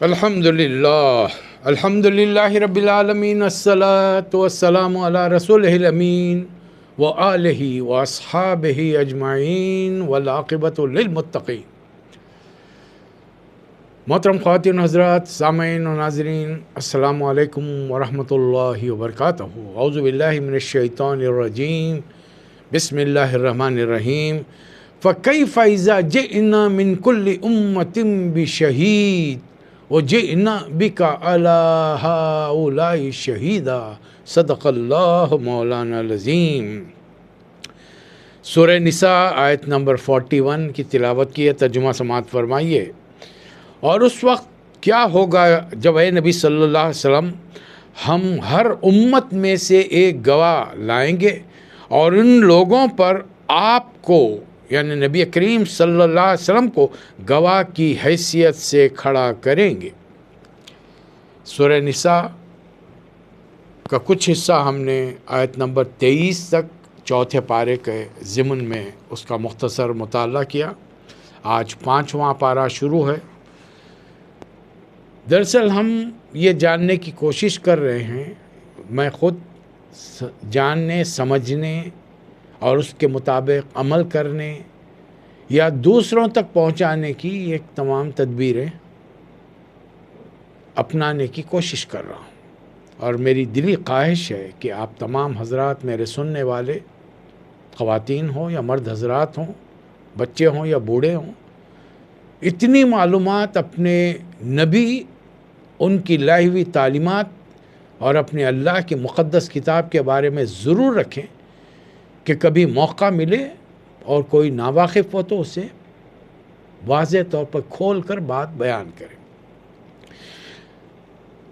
الحمدللہ رب العالمین الصلاۃ والسلام علی رسولہ الامین وآلہ واصحابہ اجمعین والعاقبۃ للمتقین۔ محترم خواتین حضرات، سامعین و ناظرین، السلام علیکم ورحمۃ اللہ وبرکاتہ۔ اعوذ باللہ من الشیطان الرجیم، بسم اللہ الرحمن الرحیم۔ فَكَيْفَ إِذَا جِئْنَا مِنْ كُلِّ أُمَّةٍ بِشَهِيدٍ وَجِئْنَا بِكَ عَلَىٰ هَٰؤُلَاءِ شَهِيدًا۔ صدق اللہ مولانا العظیم۔ سورہ نساء آیت نمبر 41 کی تلاوت کی ہے، ترجمہ سماعت فرمائیے۔ اور اس وقت کیا ہوگا جب اے نبی صلی اللہ علیہ وسلم ہم ہر امت میں سے ایک گواہ لائیں گے اور ان لوگوں پر آپ کو یعنی نبی کریم صلی اللہ علیہ وسلم کو گواہ کی حیثیت سے کھڑا کریں گے۔ سورہ نساء کا کچھ حصہ ہم نے آیت نمبر 23 تک چوتھے پارے کے ضمن میں اس کا مختصر مطالعہ کیا۔ آج 5واں پارہ شروع ہے۔ دراصل ہم یہ جاننے کی کوشش کر رہے ہیں، میں خود جاننے، سمجھنے اور اس کے مطابق عمل کرنے یا دوسروں تک پہنچانے کی ایک تمام تدبیریں اپنانے کی کوشش کر رہا ہوں، اور میری دلی خواہش ہے کہ آپ تمام حضرات، میرے سننے والے خواتین ہوں یا مرد حضرات ہوں، بچے ہوں یا بوڑھے ہوں، اتنی معلومات اپنے نبی، ان کی لائی ہوئی تعلیمات اور اپنے اللہ کی مقدس کتاب کے بارے میں ضرور رکھیں کہ کبھی موقع ملے اور کوئی ناواقف ہو تو اسے واضح طور پر کھول کر بات بیان کریں۔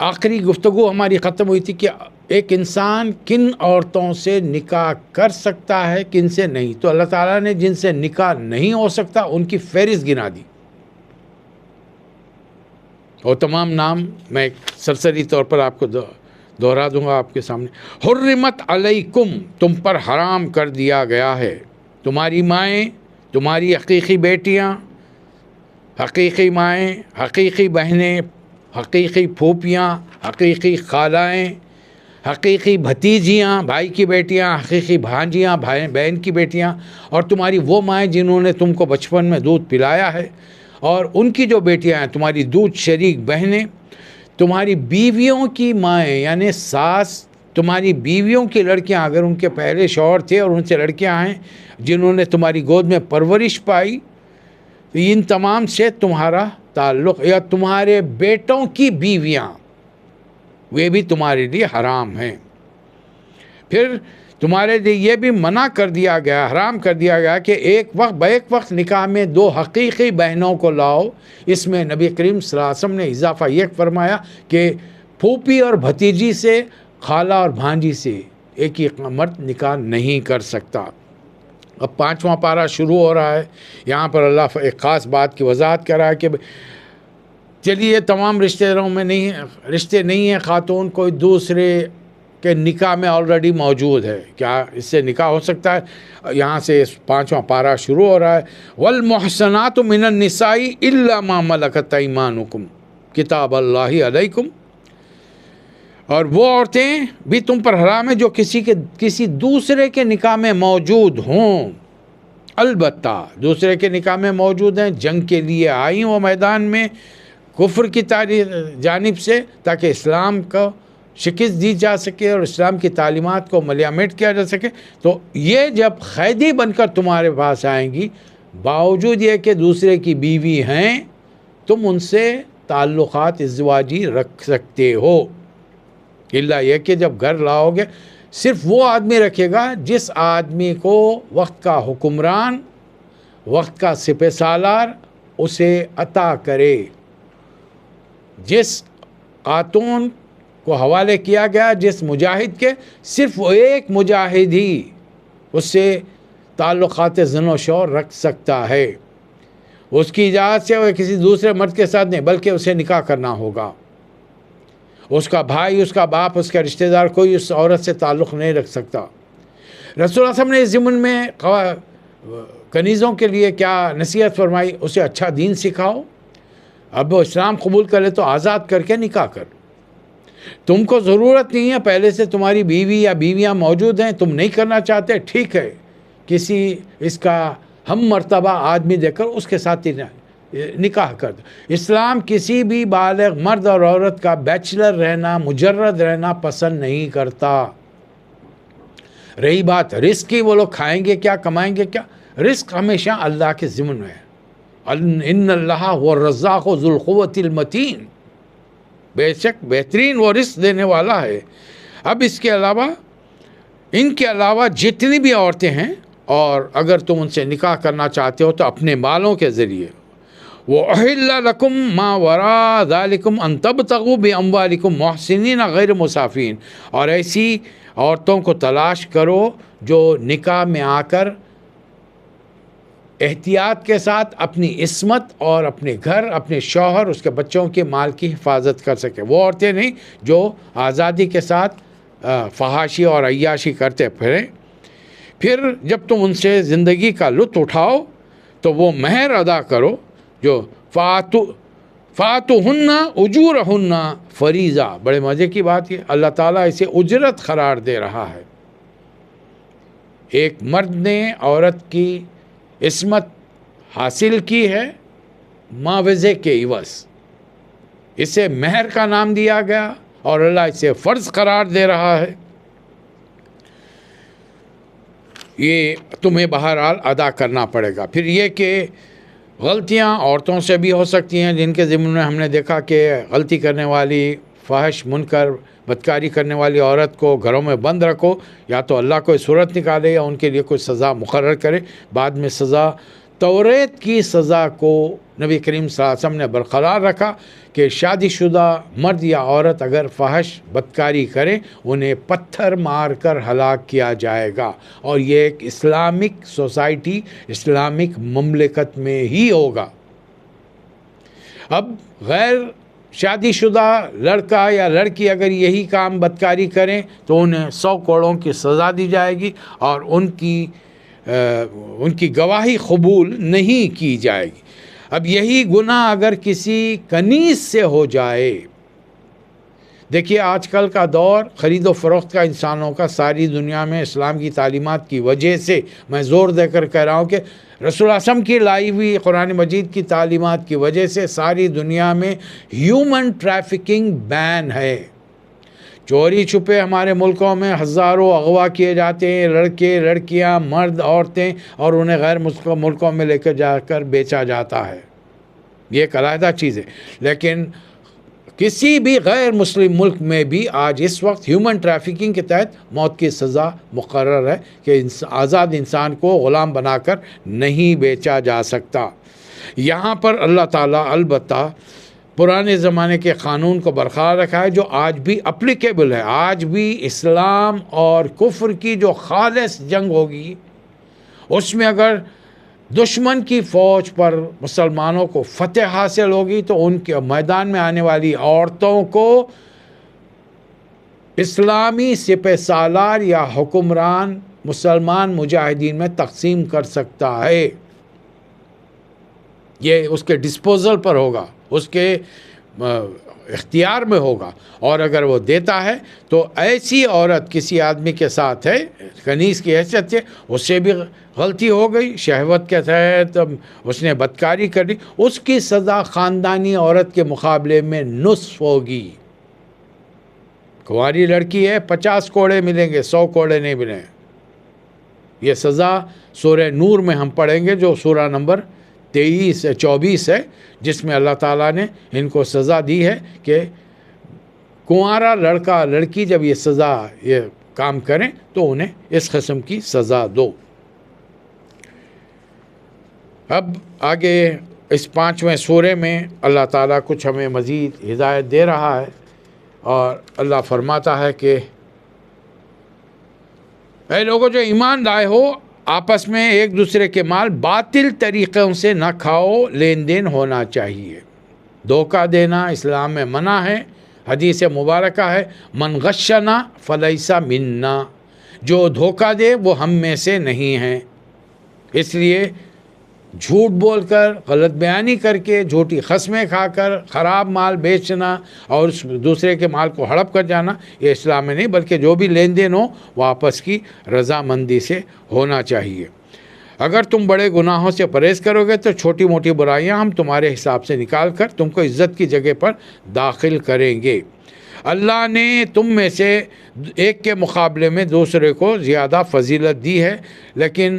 آخری گفتگو ہماری ختم ہوئی تھی کہ ایک انسان کن عورتوں سے نکاح کر سکتا ہے، کن سے نہیں۔ تو اللہ تعالیٰ نے جن سے نکاح نہیں ہو سکتا ان کی فہرست گنا دی، اور تمام نام میں سرسری طور پر آپ کو دہرا دوں گا آپ کے سامنے۔ حرمت علیکم، تم پر حرام کر دیا گیا ہے، تمہاری مائیں، تمہاری حقیقی بیٹیاں، حقیقی مائیں، حقیقی بہنیں، حقیقی پھوپھیاں، حقیقی خالائیں، حقیقی بھتیجیاں، بھائی کی بیٹیاں، حقیقی بھانجیاں، بہن کی بیٹیاں، اور تمہاری وہ مائیں جنہوں نے تم کو بچپن میں دودھ پلایا ہے، اور ان کی جو بیٹیاں ہیں تمہاری دودھ شریک بہنیں، تمہاری بیویوں کی مائیں یعنی ساس، تمہاری بیویوں کی لڑکیاں اگر ان کے پہلے شوہر تھے اور ان سے لڑکیاں ہیں جنہوں نے تمہاری گود میں پرورش پائی، تو ان تمام سے تمہارا تعلق، یا تمہارے بیٹوں کی بیویاں، وہ بھی تمہارے لیے حرام ہیں۔ پھر تمہارے لیے یہ بھی منع کر دیا گیا، حرام کر دیا گیا کہ ایک وقت نکاح میں دو حقیقی بہنوں کو لاؤ۔ اس میں نبی کریم صلی اللہ علیہ وسلم نے اضافہ یہ فرمایا کہ پھوپھی اور بھتیجی سے، خالہ اور بھانجی سے ایک ہی مرد نکاح نہیں کر سکتا۔ اب 5واں پارہ شروع ہو رہا ہے، یہاں پر اللہ ایک خاص بات کی وضاحت کر رہا ہے کہ چلیے تمام رشتے داروں میں رشتے نہیں ہیں، خاتون کوئی دوسرے کے نکاح میں آلریڈی موجود ہے، کیا اس سے نکاح ہو سکتا ہے؟ یہاں سے 5واں پارہ شروع ہو رہا ہے۔ والمحصنات من النساء الا ما ملکت ایمانکم کتاب اللہ علیکم، اور وہ عورتیں بھی تم پر حرام ہیں جو کسی دوسرے کے نکاح میں موجود ہوں، البتہ دوسرے کے نکاح میں موجود ہیں، جنگ کے لیے آئی وہ میدان میں کفر کی جانب سے، تاکہ اسلام کو شکست دی جا سکے اور اسلام کی تعلیمات کو ملیامٹ کیا جا سکے۔ تو یہ جب قیدی بن کر تمہارے پاس آئیں گی، باوجود یہ کہ دوسرے کی بیوی ہیں، تم ان سے تعلقات ازدواجی رکھ سکتے ہو، الا یہ کہ جب گھر لاؤ گے صرف وہ آدمی رکھے گا جس آدمی کو وقت کا حکمران، وقت کا سپہ سالار اسے عطا کرے۔ جس خاتون کو حوالے کیا گیا، جس مجاہد کے، صرف وہ ایک مجاہد ہی اس سے تعلقات زن و شور رکھ سکتا ہے، اس کی اجازت سے، وہ کسی دوسرے مرد کے ساتھ نہیں، بلکہ اسے نکاح کرنا ہوگا۔ اس کا بھائی، اس کا باپ، اس کا رشتہ دار کوئی اس عورت سے تعلق نہیں رکھ سکتا۔ رسول اللہ صلی اللہ علیہ وسلم نے اس ضمن میں کنیزوں کے لیے کیا نصیحت فرمائی؟ اسے اچھا دین سکھاؤ، اب وہ اسلام قبول کرے تو آزاد کر کے نکاح کر. تم کو ضرورت نہیں ہے، پہلے سے تمہاری بیوی یا بیویاں موجود ہیں، تم نہیں کرنا چاہتے، ٹھیک ہے، کسی اس کا ہم مرتبہ آدمی دے کر اس کے ساتھ ہی نکاح کر دو. اسلام کسی بھی بالغ مرد اور عورت کا بیچلر رہنا، مجرد رہنا پسند نہیں کرتا. رہی بات رزق کی، وہ لوگ کھائیں گے کیا، کمائیں گے کیا، رزق ہمیشہ اللہ کے ذمن میں ہے. ان اللہ هو الرزاق ذو القوۃ المتین، بے شک بہترین وہ رزق دینے والا ہے. اب اس کے علاوہ، ان کے علاوہ جتنی بھی عورتیں ہیں، اور اگر تم ان سے نکاح کرنا چاہتے ہو تو اپنے مالوں کے ذریعے. وَأُحِلَّ لَكُمْ مَا وَرَاءَ ذَلِكُمْ أَن تَبْتَغُوا بِأَمْوَالِكُمْ مُحْسِنِينَ غَيْرَ مُسَافِحِينَ، اور ایسی عورتوں کو تلاش کرو جو نکاح میں آ کر احتیاط کے ساتھ اپنی عصمت اور اپنے گھر، اپنے شوہر، اس کے بچوں کے مال کی حفاظت کر سکے. وہ عورتیں نہیں جو آزادی کے ساتھ فحاشی اور عیاشی کرتے پھریں. پھر جب تم ان سے زندگی کا لطف اٹھاؤ تو وہ مہر ادا کرو جو فاتوہن اجورہن فریضہ. بڑے مزے کی بات، یہ اللہ تعالیٰ اسے اجرت قرار دے رہا ہے. ایک مرد نے عورت کی عصمت حاصل کی ہے معاوضے کے عوض، اسے مہر کا نام دیا گیا اور اللہ اسے فرض قرار دے رہا ہے. یہ تمہیں بہرحال ادا کرنا پڑے گا. پھر یہ کہ غلطیاں عورتوں سے بھی ہو سکتی ہیں، جن کے ضمن میں ہم نے دیکھا کہ غلطی کرنے والی، فحش منکر بدکاری کرنے والی عورت کو گھروں میں بند رکھو، یا تو اللہ کوئی صورت نکالے یا ان کے لیے کوئی سزا مقرر کرے. بعد میں سزا، توریت کی سزا کو نبی کریم صلی اللہ علیہ وسلم نے برقرار رکھا کہ شادی شدہ مرد یا عورت اگر فحش بدکاری کریں انہیں پتھر مار کر ہلاک کیا جائے گا. اور یہ ایک اسلامک سوسائٹی، اسلامک مملکت میں ہی ہوگا. اب غیر شادی شدہ لڑکا یا لڑکی اگر یہی کام بدکاری کریں تو انہیں 100 کوڑوں کی سزا دی جائے گی اور ان کی گواہی قبول نہیں کی جائے گی. اب یہی گناہ اگر کسی کنیز سے ہو جائے، دیکھیے آج کل کا دور خرید و فروخت کا انسانوں کا ساری دنیا میں اسلام کی تعلیمات کی وجہ سے، میں زور دے کر کہہ رہا ہوں کہ رسول اللہ صلی اللہ علیہ وسلم کی لائی ہوئی قرآن مجید کی تعلیمات کی وجہ سے ساری دنیا میں ہیومن ٹریفکنگ بین ہے. چوری چھپے ہمارے ملکوں میں ہزاروں اغوا کیے جاتے ہیں، لڑکے لڑکیاں مرد عورتیں، اور انہیں غیر ملکوں میں لے کے جا کر بیچا جاتا ہے. یہ ایک علیحدہ چیز ہے. لیکن کسی بھی غیر مسلم ملک میں بھی آج اس وقت ہیومن ٹریفکنگ کے تحت موت کی سزا مقرر ہے کہ آزاد انسان کو غلام بنا کر نہیں بیچا جا سکتا. یہاں پر اللہ تعالیٰ البتہ پرانے زمانے کے قانون کو برقرار رکھا ہے جو آج بھی اپلیکیبل ہے. آج بھی اسلام اور کفر کی جو خالص جنگ ہوگی، اس میں اگر دشمن کی فوج پر مسلمانوں کو فتح حاصل ہوگی تو ان کے میدان میں آنے والی عورتوں کو اسلامی سپہ سالار یا حکمران مسلمان مجاہدین میں تقسیم کر سکتا ہے. یہ اس کے ڈسپوزل پر ہوگا، اس کے اختیار میں ہوگا. اور اگر وہ دیتا ہے تو ایسی عورت کسی آدمی کے ساتھ ہے، کنیز کی حیثیت سے، اس سے بھی غلطی ہو گئی، شہوت کے تحت اس نے بدکاری کر دی، اس کی سزا خاندانی عورت کے مقابلے میں نصف ہوگی. کنواری لڑکی ہے 50 کوڑے ملیں گے، 100 کوڑے نہیں ملیں. یہ سزا سورہ نور میں ہم پڑھیں گے جو سورہ نمبر 24 ہے، جس میں اللہ تعالیٰ نے ان کو سزا دی ہے کہ کنوارا لڑکا لڑکی جب یہ کام کریں تو انہیں اس قسم کی سزا دو. اب آگے اس 5ویں سورے میں اللہ تعالیٰ کچھ ہمیں مزید ہدایت دے رہا ہے، اور اللہ فرماتا ہے کہ اے لوگوں جو ایمان لائے ہو، آپس میں ایک دوسرے کے مال باطل طریقوں سے نہ کھاؤ، لین دین ہونا چاہیے. دھوکہ دینا اسلام میں منع ہے. حدیث مبارکہ ہے من غشنا فلیس منا، جو دھوکہ دے وہ ہم میں سے نہیں ہیں. اس لیے جھوٹ بول کر، غلط بیانی کر کے، جھوٹی قسمیں کھا کر، خراب مال بیچنا اور اس دوسرے کے مال کو ہڑپ کر جانا، یہ اسلام میں نہیں، بلکہ جو بھی لین دین ہو وہ آپس کی رضامندی سے ہونا چاہیے۔ اگر تم بڑے گناہوں سے پرہیز کرو گے تو چھوٹی موٹی برائیاں ہم تمہارے حساب سے نکال کر تم کو عزت کی جگہ پر داخل کریں گے۔ اللہ نے تم میں سے ایک کے مقابلے میں دوسرے کو زیادہ فضیلت دی ہے، لیکن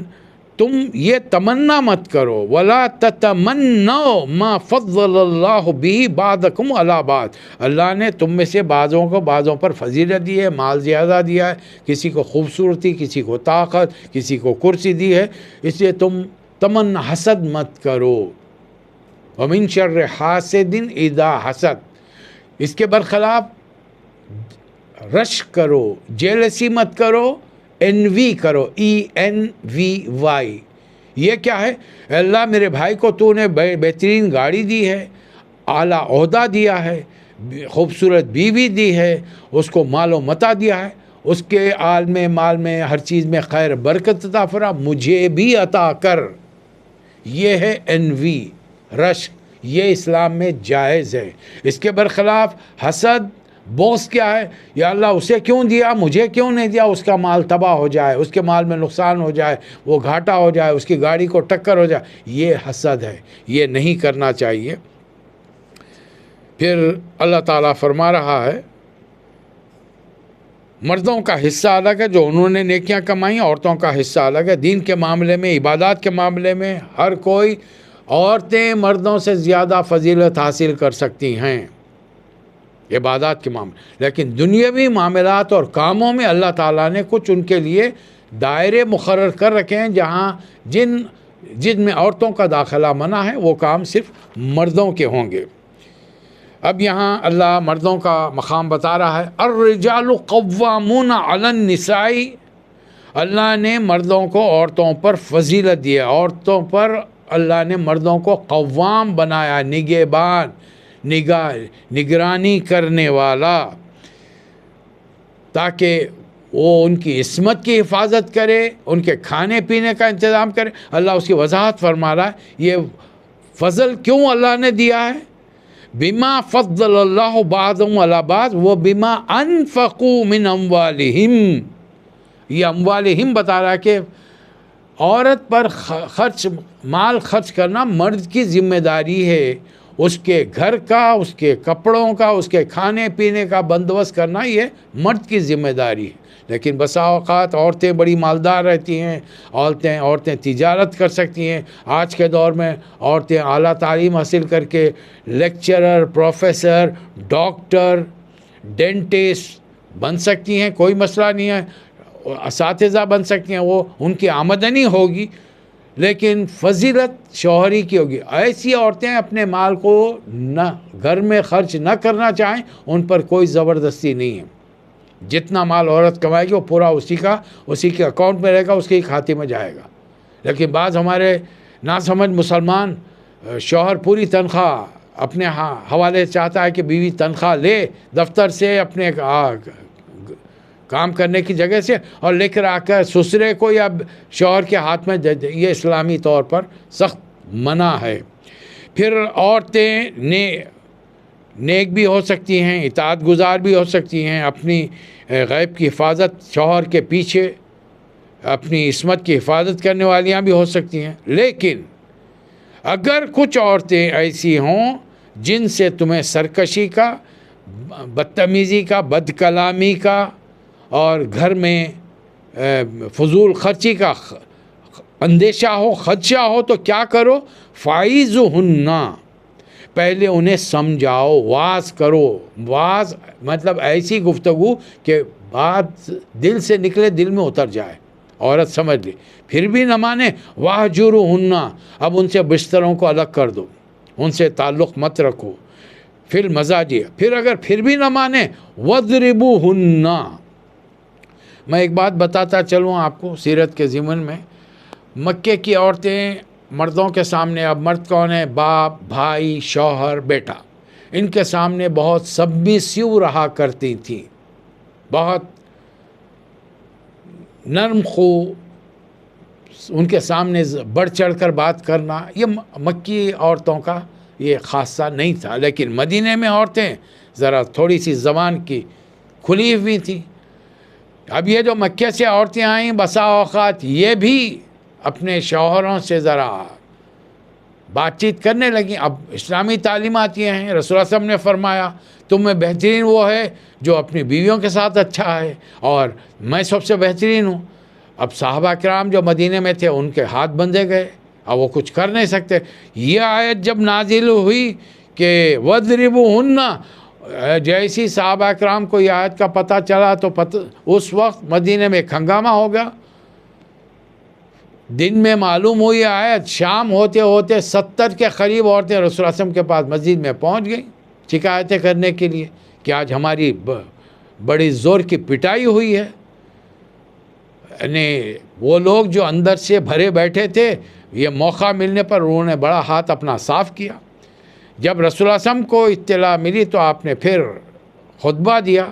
تم یہ تمنا مت کرو، وَلَا تَتَمَنَّوْا مَا فَضَّلَ اللَّهُ بِهِ بَعْضَكُمْ عَلَىٰ بَعْضٍ، اللہ نے تم میں سے بعضوں کو بعضوں پر فضیلت دی ہے، مال زیادہ دیا ہے، کسی کو خوبصورتی، کسی کو طاقت، کسی کو کرسی دی ہے، اس لیے تم تمنا حسد مت کرو۔ وَمِن شَرِّ حَاسِدٍ إِذَا حَسَد، اس کے برخلاف رشک کرو، جیلسی مت کرو، envy کرو، ENVY۔ یہ کیا ہے؟ اللہ میرے بھائی کو تو نے بہترین گاڑی دی ہے، اعلیٰ عہدہ دیا ہے، خوبصورت بیوی دی ہے، اس کو مال و متاع دیا ہے، اس کے عالم مال میں ہر چیز میں خیر برکت عطا فرما، مجھے بھی عطا کر۔ یہ ہے envy، رشک، یہ اسلام میں جائز ہے۔ اس کے برخلاف حسد، بغض کیا ہے؟ یا اللہ اسے کیوں دیا، مجھے کیوں نہیں دیا، اس کا مال تباہ ہو جائے، اس کے مال میں نقصان ہو جائے، وہ گھاٹا ہو جائے، اس کی گاڑی کو ٹکر ہو جائے، یہ حسد ہے، یہ نہیں کرنا چاہیے۔ پھر اللہ تعالیٰ فرما رہا ہے مردوں کا حصہ الگ ہے جو انہوں نے نیکیاں کمائیں، عورتوں کا حصہ الگ ہے۔ دین کے معاملے میں، عبادات کے معاملے میں ہر کوئی، عورتیں مردوں سے زیادہ فضیلت حاصل کر سکتی ہیں عبادات کے معاملے، لیکن دنیاوی معاملات اور کاموں میں اللہ تعالیٰ نے کچھ ان کے لیے دائرے مقرر کر رکھے ہیں، جہاں جن میں عورتوں کا داخلہ منع ہے، وہ کام صرف مردوں کے ہوں گے۔ اب یہاں اللہ مردوں کا مقام بتا رہا ہے، الرجال قوامون علی النساء، اللہ نے مردوں کو عورتوں پر فضیلت دی ہے، عورتوں پر اللہ نے مردوں کو قوام بنایا، نگہبان، نگرانی کرنے والا، تاکہ وہ ان کی عصمت کی حفاظت کرے، ان کے کھانے پینے کا انتظام کرے۔ اللہ اس کی وضاحت فرما رہا ہے، یہ فضل کیوں اللہ نے دیا ہے؟ بما فضل اللہ بعضهم علی بعض و بما انفقوا من اموالہم، یہ اموالہم بتا رہا ہے کہ عورت پر مال خرچ کرنا مرد کی ذمہ داری ہے، اس کے گھر کا، اس کے کپڑوں کا، اس کے کھانے پینے کا بندوبست کرنا یہ مرد کی ذمہ داری ہے۔ لیکن بسا اوقات عورتیں بڑی مالدار رہتی ہیں، عورتیں تجارت کر سکتی ہیں، آج کے دور میں عورتیں اعلیٰ تعلیم حاصل کر کے لیکچرر، پروفیسر، ڈاکٹر، ڈینٹسٹ بن سکتی ہیں، کوئی مسئلہ نہیں ہے، اساتذہ بن سکتی ہیں، وہ ان کی آمدنی ہوگی، لیکن فضیلت شوہری کی ہوگی۔ ایسی عورتیں اپنے مال کو نہ گھر میں خرچ نہ کرنا چاہیں، ان پر کوئی زبردستی نہیں ہے۔ جتنا مال عورت کمائے گی وہ پورا اسی کے اکاؤنٹ میں رہے گا، اس کے کھاتے میں جائے گا۔ لیکن بعض ہمارے ناسمجھ مسلمان شوہر پوری تنخواہ اپنے حوالے چاہتا ہے کہ بیوی تنخواہ لے دفتر سے، اپنے کام کرنے کی جگہ سے، اور لے کر آ کر سسرے کو یا شوہر کے ہاتھ میں دے دے۔ یہ اسلامی طور پر سخت منع ہے۔ پھر عورتیں نیک بھی ہو سکتی ہیں، اطاعت گزار بھی ہو سکتی ہیں، اپنی غیب کی حفاظت، شوہر کے پیچھے اپنی عصمت کی حفاظت کرنے والیاں بھی ہو سکتی ہیں۔ لیکن اگر کچھ عورتیں ایسی ہوں جن سے تمہیں سرکشی کا، بدتمیزی کا، بد کلامی کا اور گھر میں فضول خرچی کا اندیشہ ہو، خدشہ ہو، تو کیا کرو؟ فائزہن، پہلے انہیں سمجھاؤ، واعظ کرو۔ واعظ مطلب ایسی گفتگو کہ بات دل سے نکلے، دل میں اتر جائے، عورت سمجھ لی۔ پھر بھی نہ مانے، واہجرہن، اب ان سے بستروں کو الگ کر دو، ان سے تعلق مت رکھو، پھر مزاجی۔ پھر اگر پھر بھی نہ مانے، وَضْرِبُوهُنَّ۔ میں ایک بات بتاتا چلوں آپ کو سیرت کے ضمن میں، مکے کی عورتیں مردوں کے سامنے، اب مرد کون ہے؟ باپ، بھائی، شوہر، بیٹا، ان کے سامنے بہت سبمیسیو رہا کرتی تھیں، بہت نرم خو، ان کے سامنے بڑھ چڑھ کر بات کرنا یہ مکی عورتوں کا یہ خاصہ نہیں تھا، لیکن مدینے میں عورتیں ذرا تھوڑی سی زبان کی کھلی ہوئی تھی۔ اب یہ جو مکے سے عورتیں آئیں بسا اوقات یہ بھی اپنے شوہروں سے ذرا بات چیت کرنے لگیں۔ اب اسلامی تعلیمات یہ ہیں، رسول اللہ صلی اللہ علیہ وسلم نے فرمایا تم میں بہترین وہ ہے جو اپنی بیویوں کے ساتھ اچھا ہے، اور میں سب سے بہترین ہوں۔ اب صحابہ کرام جو مدینے میں تھے ان کے ہاتھ بندھے گئے، اب وہ کچھ کر نہیں سکتے۔ یہ آیت جب نازل ہوئی کہ وَاضْرِبُوهُنَّ، جیسی صحابہ کرام کو یہ آیت کا پتہ چلا تو اس وقت مدینے میں ایک ہنگامہ ہو گیا۔ دن میں معلوم ہوئی آیت، شام ہوتے ہوتے 70 کے قریب عورتیں رسول اللہ صلی اللہ علیہ وسلم کے پاس مسجد میں پہنچ گئیں شکایتیں کرنے کے لیے کہ آج ہماری بڑی زور کی پٹائی ہوئی ہے۔ یعنی وہ لوگ جو اندر سے بھرے بیٹھے تھے، یہ موقع ملنے پر انہوں نے بڑا ہاتھ اپنا صاف کیا۔ جب رسول اللہ صلی اللہ علیہ وسلم کو اطلاع ملی تو آپ نے پھر خطبہ دیا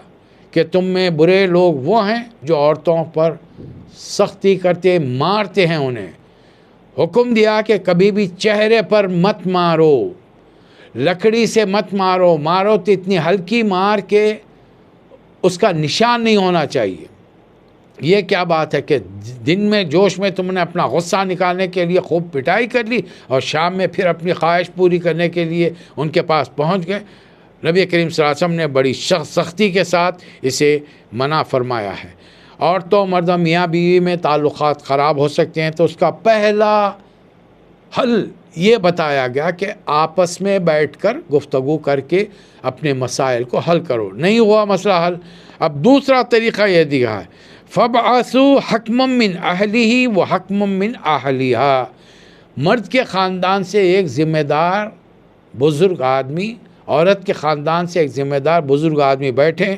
کہ تم میں برے لوگ وہ ہیں جو عورتوں پر سختی کرتے مارتے ہیں، انہیں حکم دیا کہ کبھی بھی چہرے پر مت مارو، لکڑی سے مت مارو، مارو تو اتنی ہلکی مار کے اس کا نشان نہیں ہونا چاہیے۔ یہ کیا بات ہے کہ دن میں جوش میں تم نے اپنا غصہ نکالنے کے لیے خوب پٹائی کر لی اور شام میں پھر اپنی خواہش پوری کرنے کے لیے ان کے پاس پہنچ گئے۔ نبی کریم صلی اللہ علیہ وسلم نے بڑی سختی کے ساتھ اسے منع فرمایا ہے۔ عورتوں مردوں میاں بیوی میں تعلقات خراب ہو سکتے ہیں تو اس کا پہلا حل یہ بتایا گیا کہ آپس میں بیٹھ کر گفتگو کر کے اپنے مسائل کو حل کرو۔ نہیں ہوا مسئلہ حل، اب دوسرا طریقہ یہ دیا ہے فَبْعَثُوا حَكْمًا مِّنْ أَهْلِهِ وَحَكْمًا مِّنْ أَهْلِهَا، مرد کے خاندان سے ایک ذمہ دار بزرگ آدمی، عورت کے خاندان سے ایک ذمہ دار بزرگ آدمی بیٹھیں،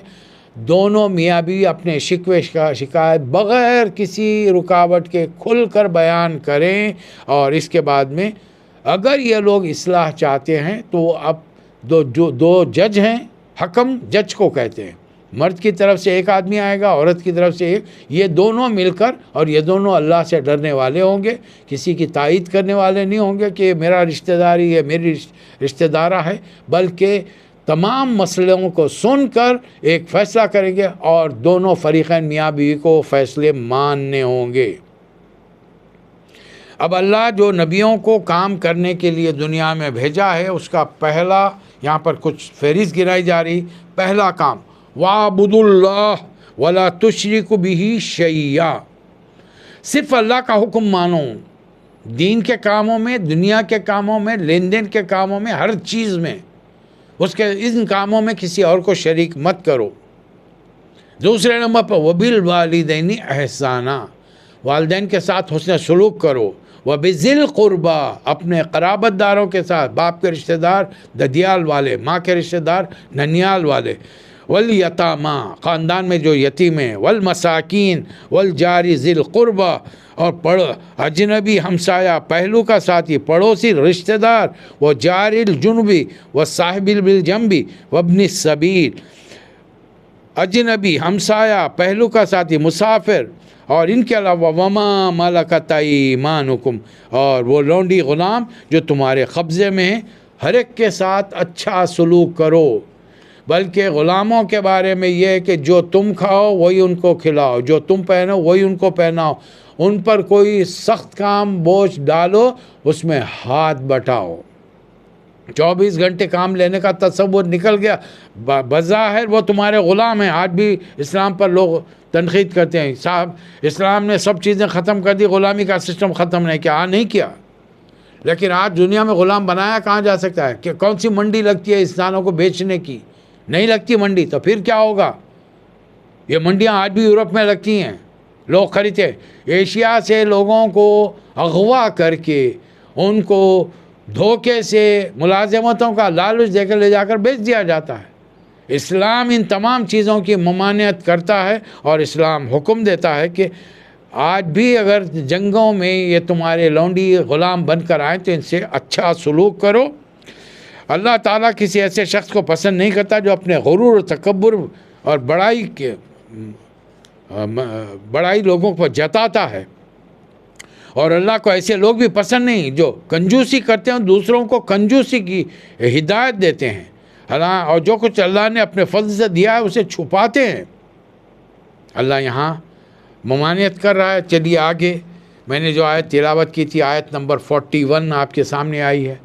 دونوں میاں بیوی اپنے شکوے شکایت بغیر کسی رکاوٹ کے کھل کر بیان کریں، اور اس کے بعد میں اگر یہ لوگ اصلاح چاہتے ہیں تو اب دو جج ہیں، حکم جج کو کہتے ہیں، مرد کی طرف سے ایک آدمی آئے گا، عورت کی طرف سے ایک، یہ دونوں مل کر، اور یہ دونوں اللہ سے ڈرنے والے ہوں گے، کسی کی تائید کرنے والے نہیں ہوں گے کہ یہ میرا رشتہ داری ہے، میری رشتہ دارہ ہے، بلکہ تمام مسئلوں کو سن کر ایک فیصلہ کریں گے، اور دونوں فریقین میاں بیوی کو فیصلے ماننے ہوں گے۔ اب اللہ جو نبیوں کو کام کرنے کے لیے دنیا میں بھیجا ہے، اس کا پہلا یہاں پر کچھ فہرست گرائی جا رہی۔ پہلا کام وَاعْبُدُوا اللَّهَ وَلَا تُشْرِكُوا بِهِ شَيْئًا، صرف اللہ کا حکم مانو، دین کے کاموں میں، دنیا کے کاموں میں، لین دین کے کاموں میں، ہر چیز میں اس کے ان کاموں میں کسی اور کو شریک مت کرو۔ دوسرے نمبر پر وَبِالْوَالِدَيْنِ احسانا، والدین کے ساتھ حسن سلوک کرو، وَبِذِي الْقُرْبَى، اپنے قرابت داروں کے ساتھ، باپ کے رشتہ دار ددیال والے، ماں کے رشتہ دار ننیال والے، والیتامیٰ، خاندان میں جو یتیم ہیں، والمساکین والجاری ذی القربى، اور اجنبی ہمسایہ پہلو کا ساتھی، پڑوسی رشتہ دار، وجار الجنبی وصاحب بالجنبی وابن السبیل، اجنبی ہمسایہ پہلو کا ساتھی، مسافر، اور ان کے علاوہ وما ملکت ایمانکم، اور وہ لونڈی غلام جو تمہارے قبضے میں ہیں، ہر ایک کے ساتھ اچھا سلوک کرو۔ بلکہ غلاموں کے بارے میں یہ ہے کہ جو تم کھاؤ وہی ان کو کھلاؤ، جو تم پہنو وہی ان کو پہناؤ، ان پر کوئی سخت کام بوجھ ڈالو اس میں ہاتھ بٹاؤ۔ 24 گھنٹے کام لینے کا تصور نکل گیا، بظاہر وہ تمہارے غلام ہیں۔ آج بھی اسلام پر لوگ تنقید کرتے ہیں، صاحب اسلام نے سب چیزیں ختم کر دی، غلامی کا سسٹم ختم نہیں کیا۔ نہیں کیا، لیکن آج دنیا میں غلام بنایا کہاں جا سکتا ہے؟ کہ کون سی منڈی لگتی ہے انسانوں کو بیچنے کی؟ نہیں لگتی منڈی، تو پھر کیا ہوگا؟ یہ منڈیاں آج بھی یورپ میں لگتی ہیں، لوگ خریدتے ہیں۔ ایشیا سے لوگوں کو اغوا کر کے ان کو دھوکے سے ملازمتوں کا لالچ دے کر لے جا کر بیچ دیا جاتا ہے۔ اسلام ان تمام چیزوں کی ممانعت کرتا ہے، اور اسلام حکم دیتا ہے کہ آج بھی اگر جنگوں میں یہ تمہارے لونڈی غلام بن کر آئیں تو ان سے اچھا سلوک کرو۔ اللہ تعالیٰ کسی ایسے شخص کو پسند نہیں کرتا جو اپنے غرور، تکبر اور بڑائی لوگوں پر جتاتا ہے۔ اور اللہ کو ایسے لوگ بھی پسند نہیں جو کنجوسی کرتے ہیں، دوسروں کو کنجوسی کی ہدایت دیتے ہیں، اور جو کچھ اللہ نے اپنے فضل سے دیا ہے اسے چھپاتے ہیں۔ اللہ یہاں ممانعت کر رہا ہے۔ چلیے آگے، میں نے جو آیت تلاوت کی تھی آیت نمبر 41 آپ کے سامنے آئی ہے۔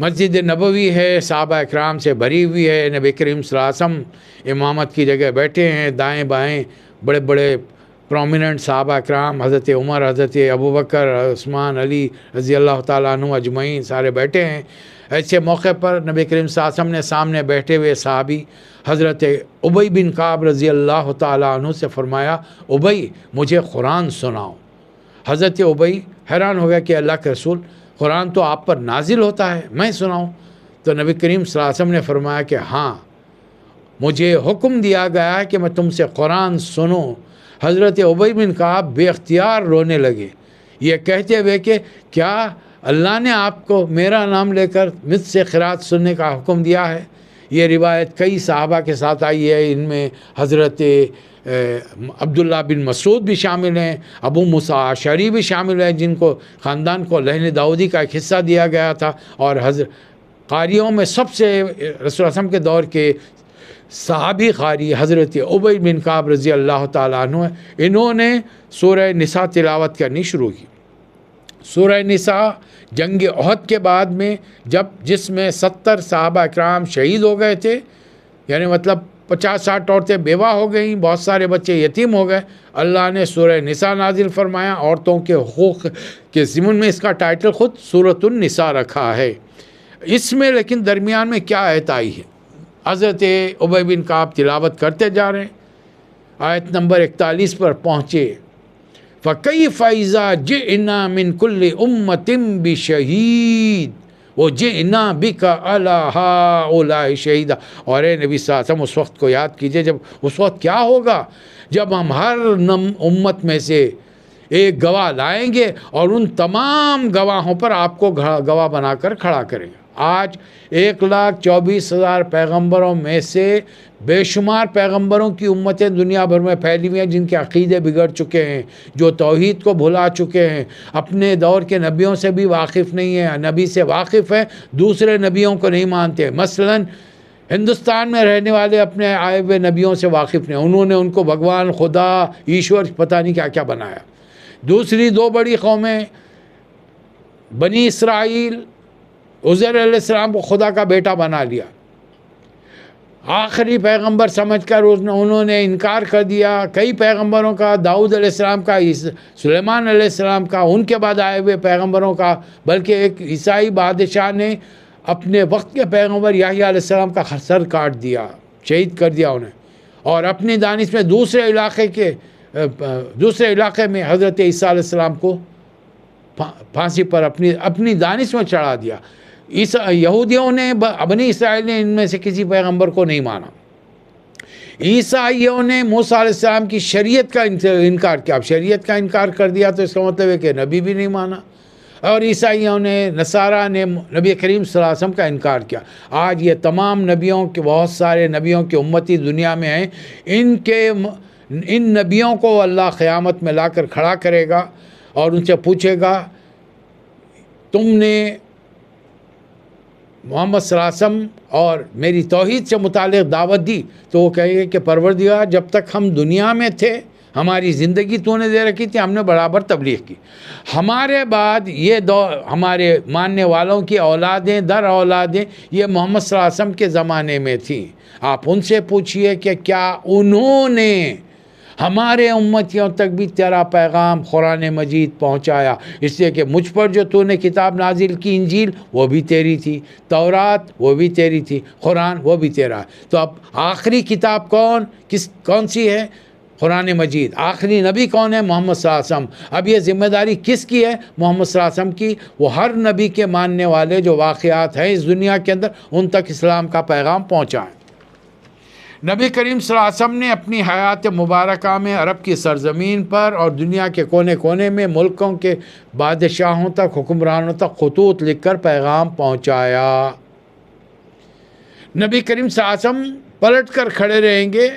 مسجد نبوی ہے، صحابہ اکرام سے بھری ہوئی ہے، نبی کریم صلی اللہ علیہ وسلم امامت کی جگہ بیٹھے ہیں، دائیں بائیں بڑے بڑے پرومیننٹ صحابہ اکرام، حضرت عمر، حضرت ابوبکر، عثمان، علی رضی اللہ تعالیٰ عنہ اجمعین سارے بیٹھے ہیں۔ ایسے موقع پر نبی کریم صلی اللہ علیہ وسلم نے سامنے بیٹھے ہوئے صحابی حضرت ابی بن کعب رضی اللہ تعالیٰ عنہ سے فرمایا، ابی مجھے قرآن سناؤ۔ حضرت ابی حیران ہو گیا کہ اللہ کے رسول، قرآن تو آپ پر نازل ہوتا ہے، میں سناؤں؟ تو نبی کریم صلی اللہ علیہ وسلم نے فرمایا کہ ہاں، مجھے حکم دیا گیا ہے کہ میں تم سے قرآن سنوں۔ حضرت ابی بن کعب بے اختیار رونے لگے، یہ کہتے ہوئے کہ کیا اللہ نے آپ کو میرا نام لے کر مجھ سے قرات سننے کا حکم دیا ہے؟ یہ روایت کئی صحابہ کے ساتھ آئی ہے، ان میں حضرت عبداللہ بن مسعود بھی شامل ہیں، ابو موسیٰ اشعری بھی شامل ہیں، جن کو خاندان کو لہن داؤدی کا ایک حصہ دیا گیا تھا، اور قاریوں میں سب سے رسول اللہ صلی اللہ علیہ وسلم کے دور کے صحابی قاری حضرت ابی بن کعب رضی اللہ تعالیٰ عنہ ہیں۔ انہوں نے سورہ نساء تلاوت کرنی شروع کی۔ سورہ نساء جنگ احد کے بعد میں جس میں 70 صحابہ اکرام شہید ہو گئے تھے، یعنی مطلب 50-60 عورتیں بیوہ ہو گئیں، بہت سارے بچے یتیم ہو گئے، اللہ نے سورہ نساء نازل فرمایا۔ عورتوں کے حقوق کے ضمن میں اس کا ٹائٹل خود سورۃ النساء رکھا ہے۔ اس میں لیکن درمیان میں کیا آیت آئی ہے؟ حضرت ابی بن کعب تلاوت کرتے جا رہے ہیں، آیت نمبر 41 پر پہنچے، فَكَيْفَ إِذَا جِئْنَا مِنْ كُلِّ أُمَّةٍ بِشَهِيدٍ وَجِئْنَا بِكَ عَلَىٰ هَٰؤُلَاءِ شَهِيدًا۔ اور اے نبی صلی اللہ علیہ وسلم اس وقت کو یاد کیجئے، جب اس وقت کیا ہوگا جب ہم ہر امت میں سے ایک گواہ لائیں گے اور ان تمام گواہوں پر آپ کو گواہ بنا کر کھڑا کریں گے۔ آج 1,24,000 پیغمبروں میں سے بے شمار پیغمبروں کی امتیں دنیا بھر میں پھیلی ہوئی ہیں، جن کے عقیدے بگڑ چکے ہیں، جو توحید کو بھلا چکے ہیں، اپنے دور کے نبیوں سے بھی واقف نہیں ہیں، نبی سے واقف ہیں، دوسرے نبیوں کو نہیں مانتے۔ مثلا ہندوستان میں رہنے والے اپنے آئے ہوئے نبیوں سے واقف نہیں، انہوں نے ان کو بھگوان، خدا، ایشور پتہ نہیں کیا کیا بنایا۔ دوسری دو بڑی قومیں بنی اسرائیل، عزیر علیہ السلام کو خدا کا بیٹا بنا لیا، آخری پیغمبر سمجھ کر انہوں نے انکار کر دیا کئی پیغمبروں کا، داؤد علیہ السلام کا، سلیمان علیہ السلام کا، ان کے بعد آئے ہوئے پیغمبروں کا، بلکہ ایک عیسائی بادشاہ نے اپنے وقت کے پیغمبر یحییٰ علیہ السلام کا سر کاٹ دیا، شہید کر دیا انہیں، اور اپنی دانش میں دوسرے علاقے میں حضرت عیسیٰ علیہ السلام کو پھانسی پر اپنی دانش میں چڑھا دیا۔ یہودیوں نے، بنی اسرائیل نے ان میں سے کسی پیغمبر کو نہیں مانا۔ عیسائیوں نے موسیٰ علیہ السلام کی شریعت کا انکار کیا۔ اب شریعت کا انکار کر دیا تو اس کا مطلب ہے کہ نبی بھی نہیں مانا، اور عیسائیوں نے، نصارہ نے نبی کریم صلی اللہ علیہ وسلم کا انکار کیا۔ آج یہ تمام نبیوں کے، بہت سارے نبیوں کے امتی دنیا میں ہیں، ان نبیوں کو اللہ قیامت میں لا کر کھڑا کرے گا اور ان سے پوچھے گا، تم نے محمد صلی اللہ علیہ وسلم اور میری توحید سے متعلق دعوت دی؟ تو وہ کہے گے کہ پروردگار، جب تک ہم دنیا میں تھے ہماری زندگی تو نے دے رکھی تھی، ہم نے برابر تبلیغ کی۔ ہمارے بعد یہ ہمارے ماننے والوں کی اولادیں در اولادیں یہ محمد صلی اللہ علیہ وسلم کے زمانے میں تھیں، آپ ان سے پوچھئے کہ کیا انہوں نے ہمارے امتیوں تک بھی تیرا پیغام قرآن مجید پہنچایا؟ اس لیے کہ مجھ پر جو تو نے کتاب نازل کی، انجیل، وہ بھی تیری تھی، تورات وہ بھی تیری تھی، قرآن وہ بھی تیرا ہے۔ تو اب آخری کتاب کون سی ہے؟ قرآن مجید۔ آخری نبی کون ہے؟ محمد صلی اللہ علیہ وسلم۔ اب یہ ذمہ داری کس کی ہے؟ محمد صلی اللہ علیہ وسلم کی۔ وہ ہر نبی کے ماننے والے جو واقعات ہیں اس دنیا کے اندر، ان تک اسلام کا پیغام پہنچائیں۔ نبی کریم صلی اللہ علیہ وسلم نے اپنی حیات مبارکہ میں عرب کی سرزمین پر اور دنیا کے کونے کونے میں ملکوں کے بادشاہوں تک، حکمرانوں تک خطوط لکھ کر پیغام پہنچایا۔ نبی کریم صلی اللہ علیہ وسلم پلٹ کر کھڑے رہیں گے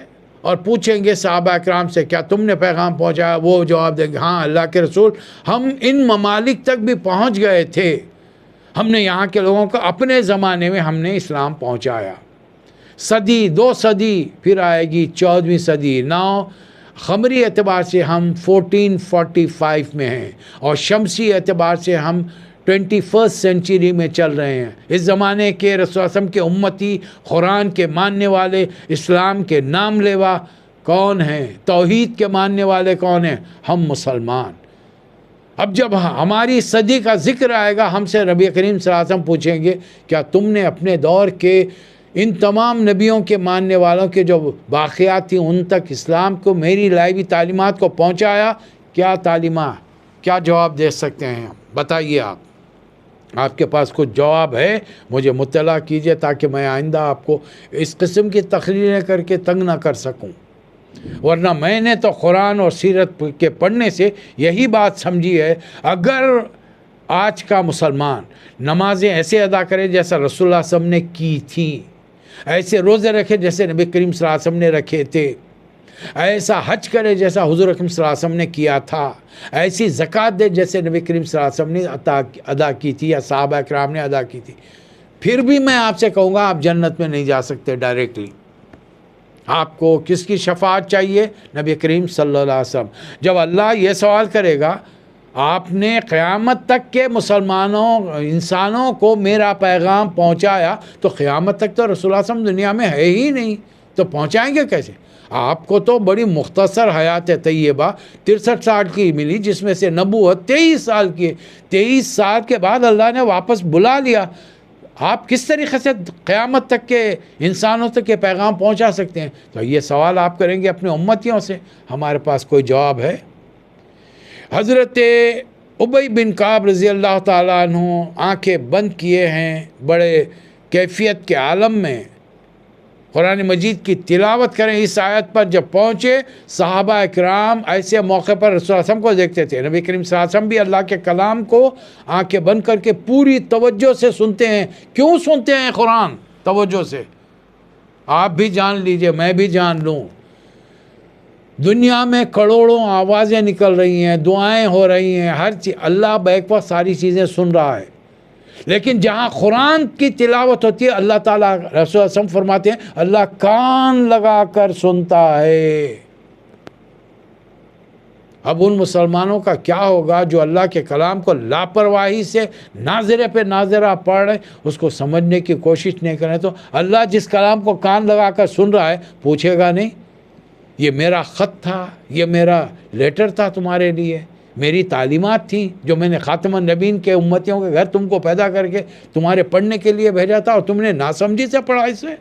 اور پوچھیں گے صحابہ اکرام سے کیا تم نے پیغام پہنچایا، وہ جواب دیں گے ہاں اللہ کے رسول ہم ان ممالک تک بھی پہنچ گئے تھے، ہم نے یہاں کے لوگوں کو اپنے زمانے میں ہم نے اسلام پہنچایا۔ صدی 2 صدی پھر آئے گی 14ویں صدی، قمری اعتبار سے ہم 1445 میں ہیں اور شمسی اعتبار سے ہم 21 سینچری میں چل رہے ہیں۔ اس زمانے کے رسول اللہ علیہ وسلم کے امتی، قرآن کے ماننے والے، اسلام کے نام لیوا کون ہیں، توحید کے ماننے والے کون ہیں؟ ہم مسلمان۔ اب جب ہماری صدی کا ذکر آئے گا، ہم سے نبی کریم صلی اللہ علیہ وسلم پوچھیں گے کیا تم نے اپنے دور کے ان تمام نبیوں کے ماننے والوں کے جو باقیات تھیں ان تک اسلام کو، میری لائی ہوئی تعلیمات کو پہنچایا؟ کیا تعلیمات، کیا جواب دے سکتے ہیں؟ بتائیے آپ کے پاس کچھ جواب ہے مجھے مطلع کیجئے تاکہ میں آئندہ آپ کو اس قسم کی تقریریں کر کے تنگ نہ کر سکوں، ورنہ میں نے تو قرآن اور سیرت کے پڑھنے سے یہی بات سمجھی ہے، اگر آج کا مسلمان نمازیں ایسے ادا کرے جیسا رسول اللہ صلی اللہ علیہ وسلم نے کی تھی، ایسے روزے رکھے جیسے نبی کریم صلی اللہ علیہ وسلم نے رکھے تھے، ایسا حج کرے جیسا حضور اکرم صلی اللہ علیہ وسلم نے کیا تھا، ایسی زکوٰۃ دے جیسے نبی کریم صلی اللہ علیہ وسلم نے ادا کی تھی یا صحابہ اکرام نے ادا کی تھی، پھر بھی میں آپ سے کہوں گا آپ جنت میں نہیں جا سکتے ڈائریکٹلی۔ آپ کو کس کی شفاعت چاہیے؟ نبی کریم صلی اللہ علیہ وسلم۔ جب اللہ یہ سوال کرے گا آپ نے قیامت تک کے مسلمانوں انسانوں کو میرا پیغام پہنچایا، تو قیامت تک تو رسول اللہ صلی اللہ علیہ وسلم دنیا میں ہے ہی نہیں، تو پہنچائیں گے کیسے؟ آپ کو تو بڑی مختصر حیات طیبہ 63 سال کی ملی، جس میں سے نبوت 23 سال کی ہے، 23 سال کے بعد اللہ نے واپس بلا لیا۔ آپ کس طریقے سے قیامت تک کے انسانوں تک کے پیغام پہنچا سکتے ہیں؟ تو یہ سوال آپ کریں گے اپنے امتیوں سے، ہمارے پاس کوئی جواب ہے؟ حضرت ابی بن کعب رضی اللہ تعالیٰ عنہ آنکھیں بند کیے ہیں، بڑے کیفیت کے عالم میں قرآن مجید کی تلاوت کریں۔ اس آیت پر جب پہنچے، صحابہ اکرام ایسے موقع پر رسول اللہ علیہ وسلم کو دیکھتے تھے، نبی کریم صلی اللہ علیہ وسلم بھی اللہ کے کلام کو آنکھیں بند کر کے پوری توجہ سے سنتے ہیں۔ کیوں سنتے ہیں قرآن توجہ سے؟ آپ بھی جان لیجئے، میں بھی جان لوں، دنیا میں کروڑوں آوازیں نکل رہی ہیں، دعائیں ہو رہی ہیں، ہر چیز، اللہ بیک وقت ساری چیزیں سن رہا ہے، لیکن جہاں قرآن کی تلاوت ہوتی ہے اللہ تعالیٰ، رسول اللہ صلی اللہ علیہ وسلم فرماتے ہیں اللہ کان لگا کر سنتا ہے۔ اب ان مسلمانوں کا کیا ہوگا جو اللہ کے کلام کو لاپرواہی سے ناظرے پہ ناظرہ پڑھ رہے، اس کو سمجھنے کی کوشش نہیں کریں؟ تو اللہ جس کلام کو کان لگا کر سن رہا ہے پوچھے گا نہیں یہ میرا خط تھا، یہ میرا لیٹر تھا تمہارے لیے، میری تعلیمات تھیں جو میں نے خاتم النبیین کے امتیوں کے گھر تم کو پیدا کر کے تمہارے پڑھنے کے لیے بھیجا تھا، اور تم نے ناسمجھی سے پڑھا اسے؟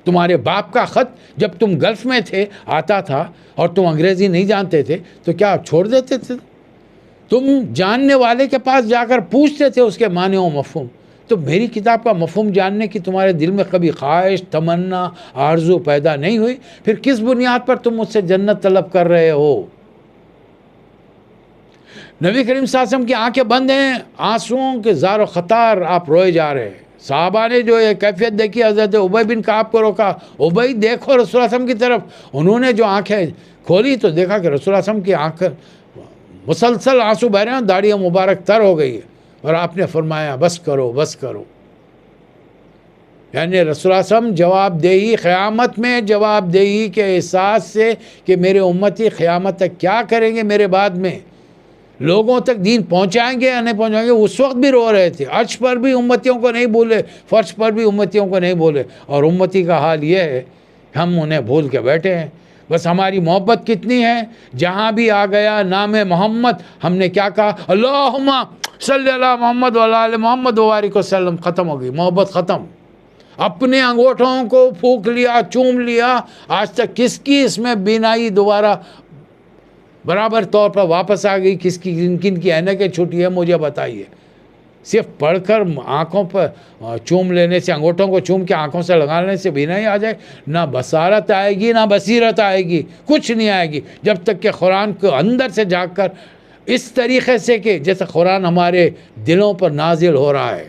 تمہارے باپ کا خط جب تم گلف میں تھے آتا تھا اور تم انگریزی نہیں جانتے تھے تو کیا چھوڑ دیتے تھے؟ تم جاننے والے کے پاس جا کر پوچھتے تھے اس کے معنی و مفہوم۔ تو میری کتاب کا مفہوم جاننے کی تمہارے دل میں کبھی خواہش، تمنا، آرزو پیدا نہیں ہوئی؟ پھر کس بنیاد پر تم مجھ سے جنت طلب کر رہے ہو؟ نبی کریم صلی اللہ علیہ وسلم کی آنکھیں بند ہیں، آنسوؤں کے زار و خطار آپ روئے جا رہے ہیں۔ صحابہ نے جو یہ کیفیت دیکھی، حضرت ابی بن کعب کو روکا، ابی دیکھو رسول اللہ صلی اللہ علیہ وسلم کی طرف۔ انہوں نے جو آنکھیں کھولی تو دیکھا کہ رسول اللہ صلی اللہ علیہ وسلم کی آنکھ مسلسل آنسو بہ رہے ہیں، داڑھی مبارک تر ہو گئی ہے، اور آپ نے فرمایا بس کرو بس کرو۔ یعنی رسول اللہ صلی اللہ علیہ وسلم جواب دہی، قیامت میں جواب دہی کے احساس سے کہ میرے امتی قیامت تک کیا کریں گے، میرے بعد میں لوگوں تک دین پہنچائیں گے یا نہیں پہنچائیں گے، اس وقت بھی رو رہے تھے۔ عرش پر بھی امتیوں کو نہیں بھولے، فرش پر بھی امتیوں کو نہیں بھولے، اور امتی کا حال یہ ہے ہم انہیں بھول کے بیٹھے ہیں۔ بس ہماری محبت کتنی ہے، جہاں بھی آ گیا نام محمد ہم نے کیا کہا، اللہم صلی اللہ محمد وعلی آل محمد وبارک وسلم، ختم ہو گئی محبت، ختم۔ اپنے انگوٹھوں کو پھونک لیا، چوم لیا، آج تک کس کی اس میں بینائی دوبارہ برابر طور پر واپس آ گئی؟ کس کی کن کی عینکیں چھوٹی ہے مجھے بتائیے؟ صرف پڑھ کر آنکھوں پر چوم لینے سے، انگوٹھوں کو چوم کے آنکھوں سے لگانے سے بینائی آ جائے؟ نہ بصارت آئے گی نہ بصیرت آئے گی، کچھ نہیں آئے گی جب تک کہ قرآن کو اندر سے جا کر اس طریقے سے کہ جیسے قرآن ہمارے دلوں پر نازل ہو رہا ہے۔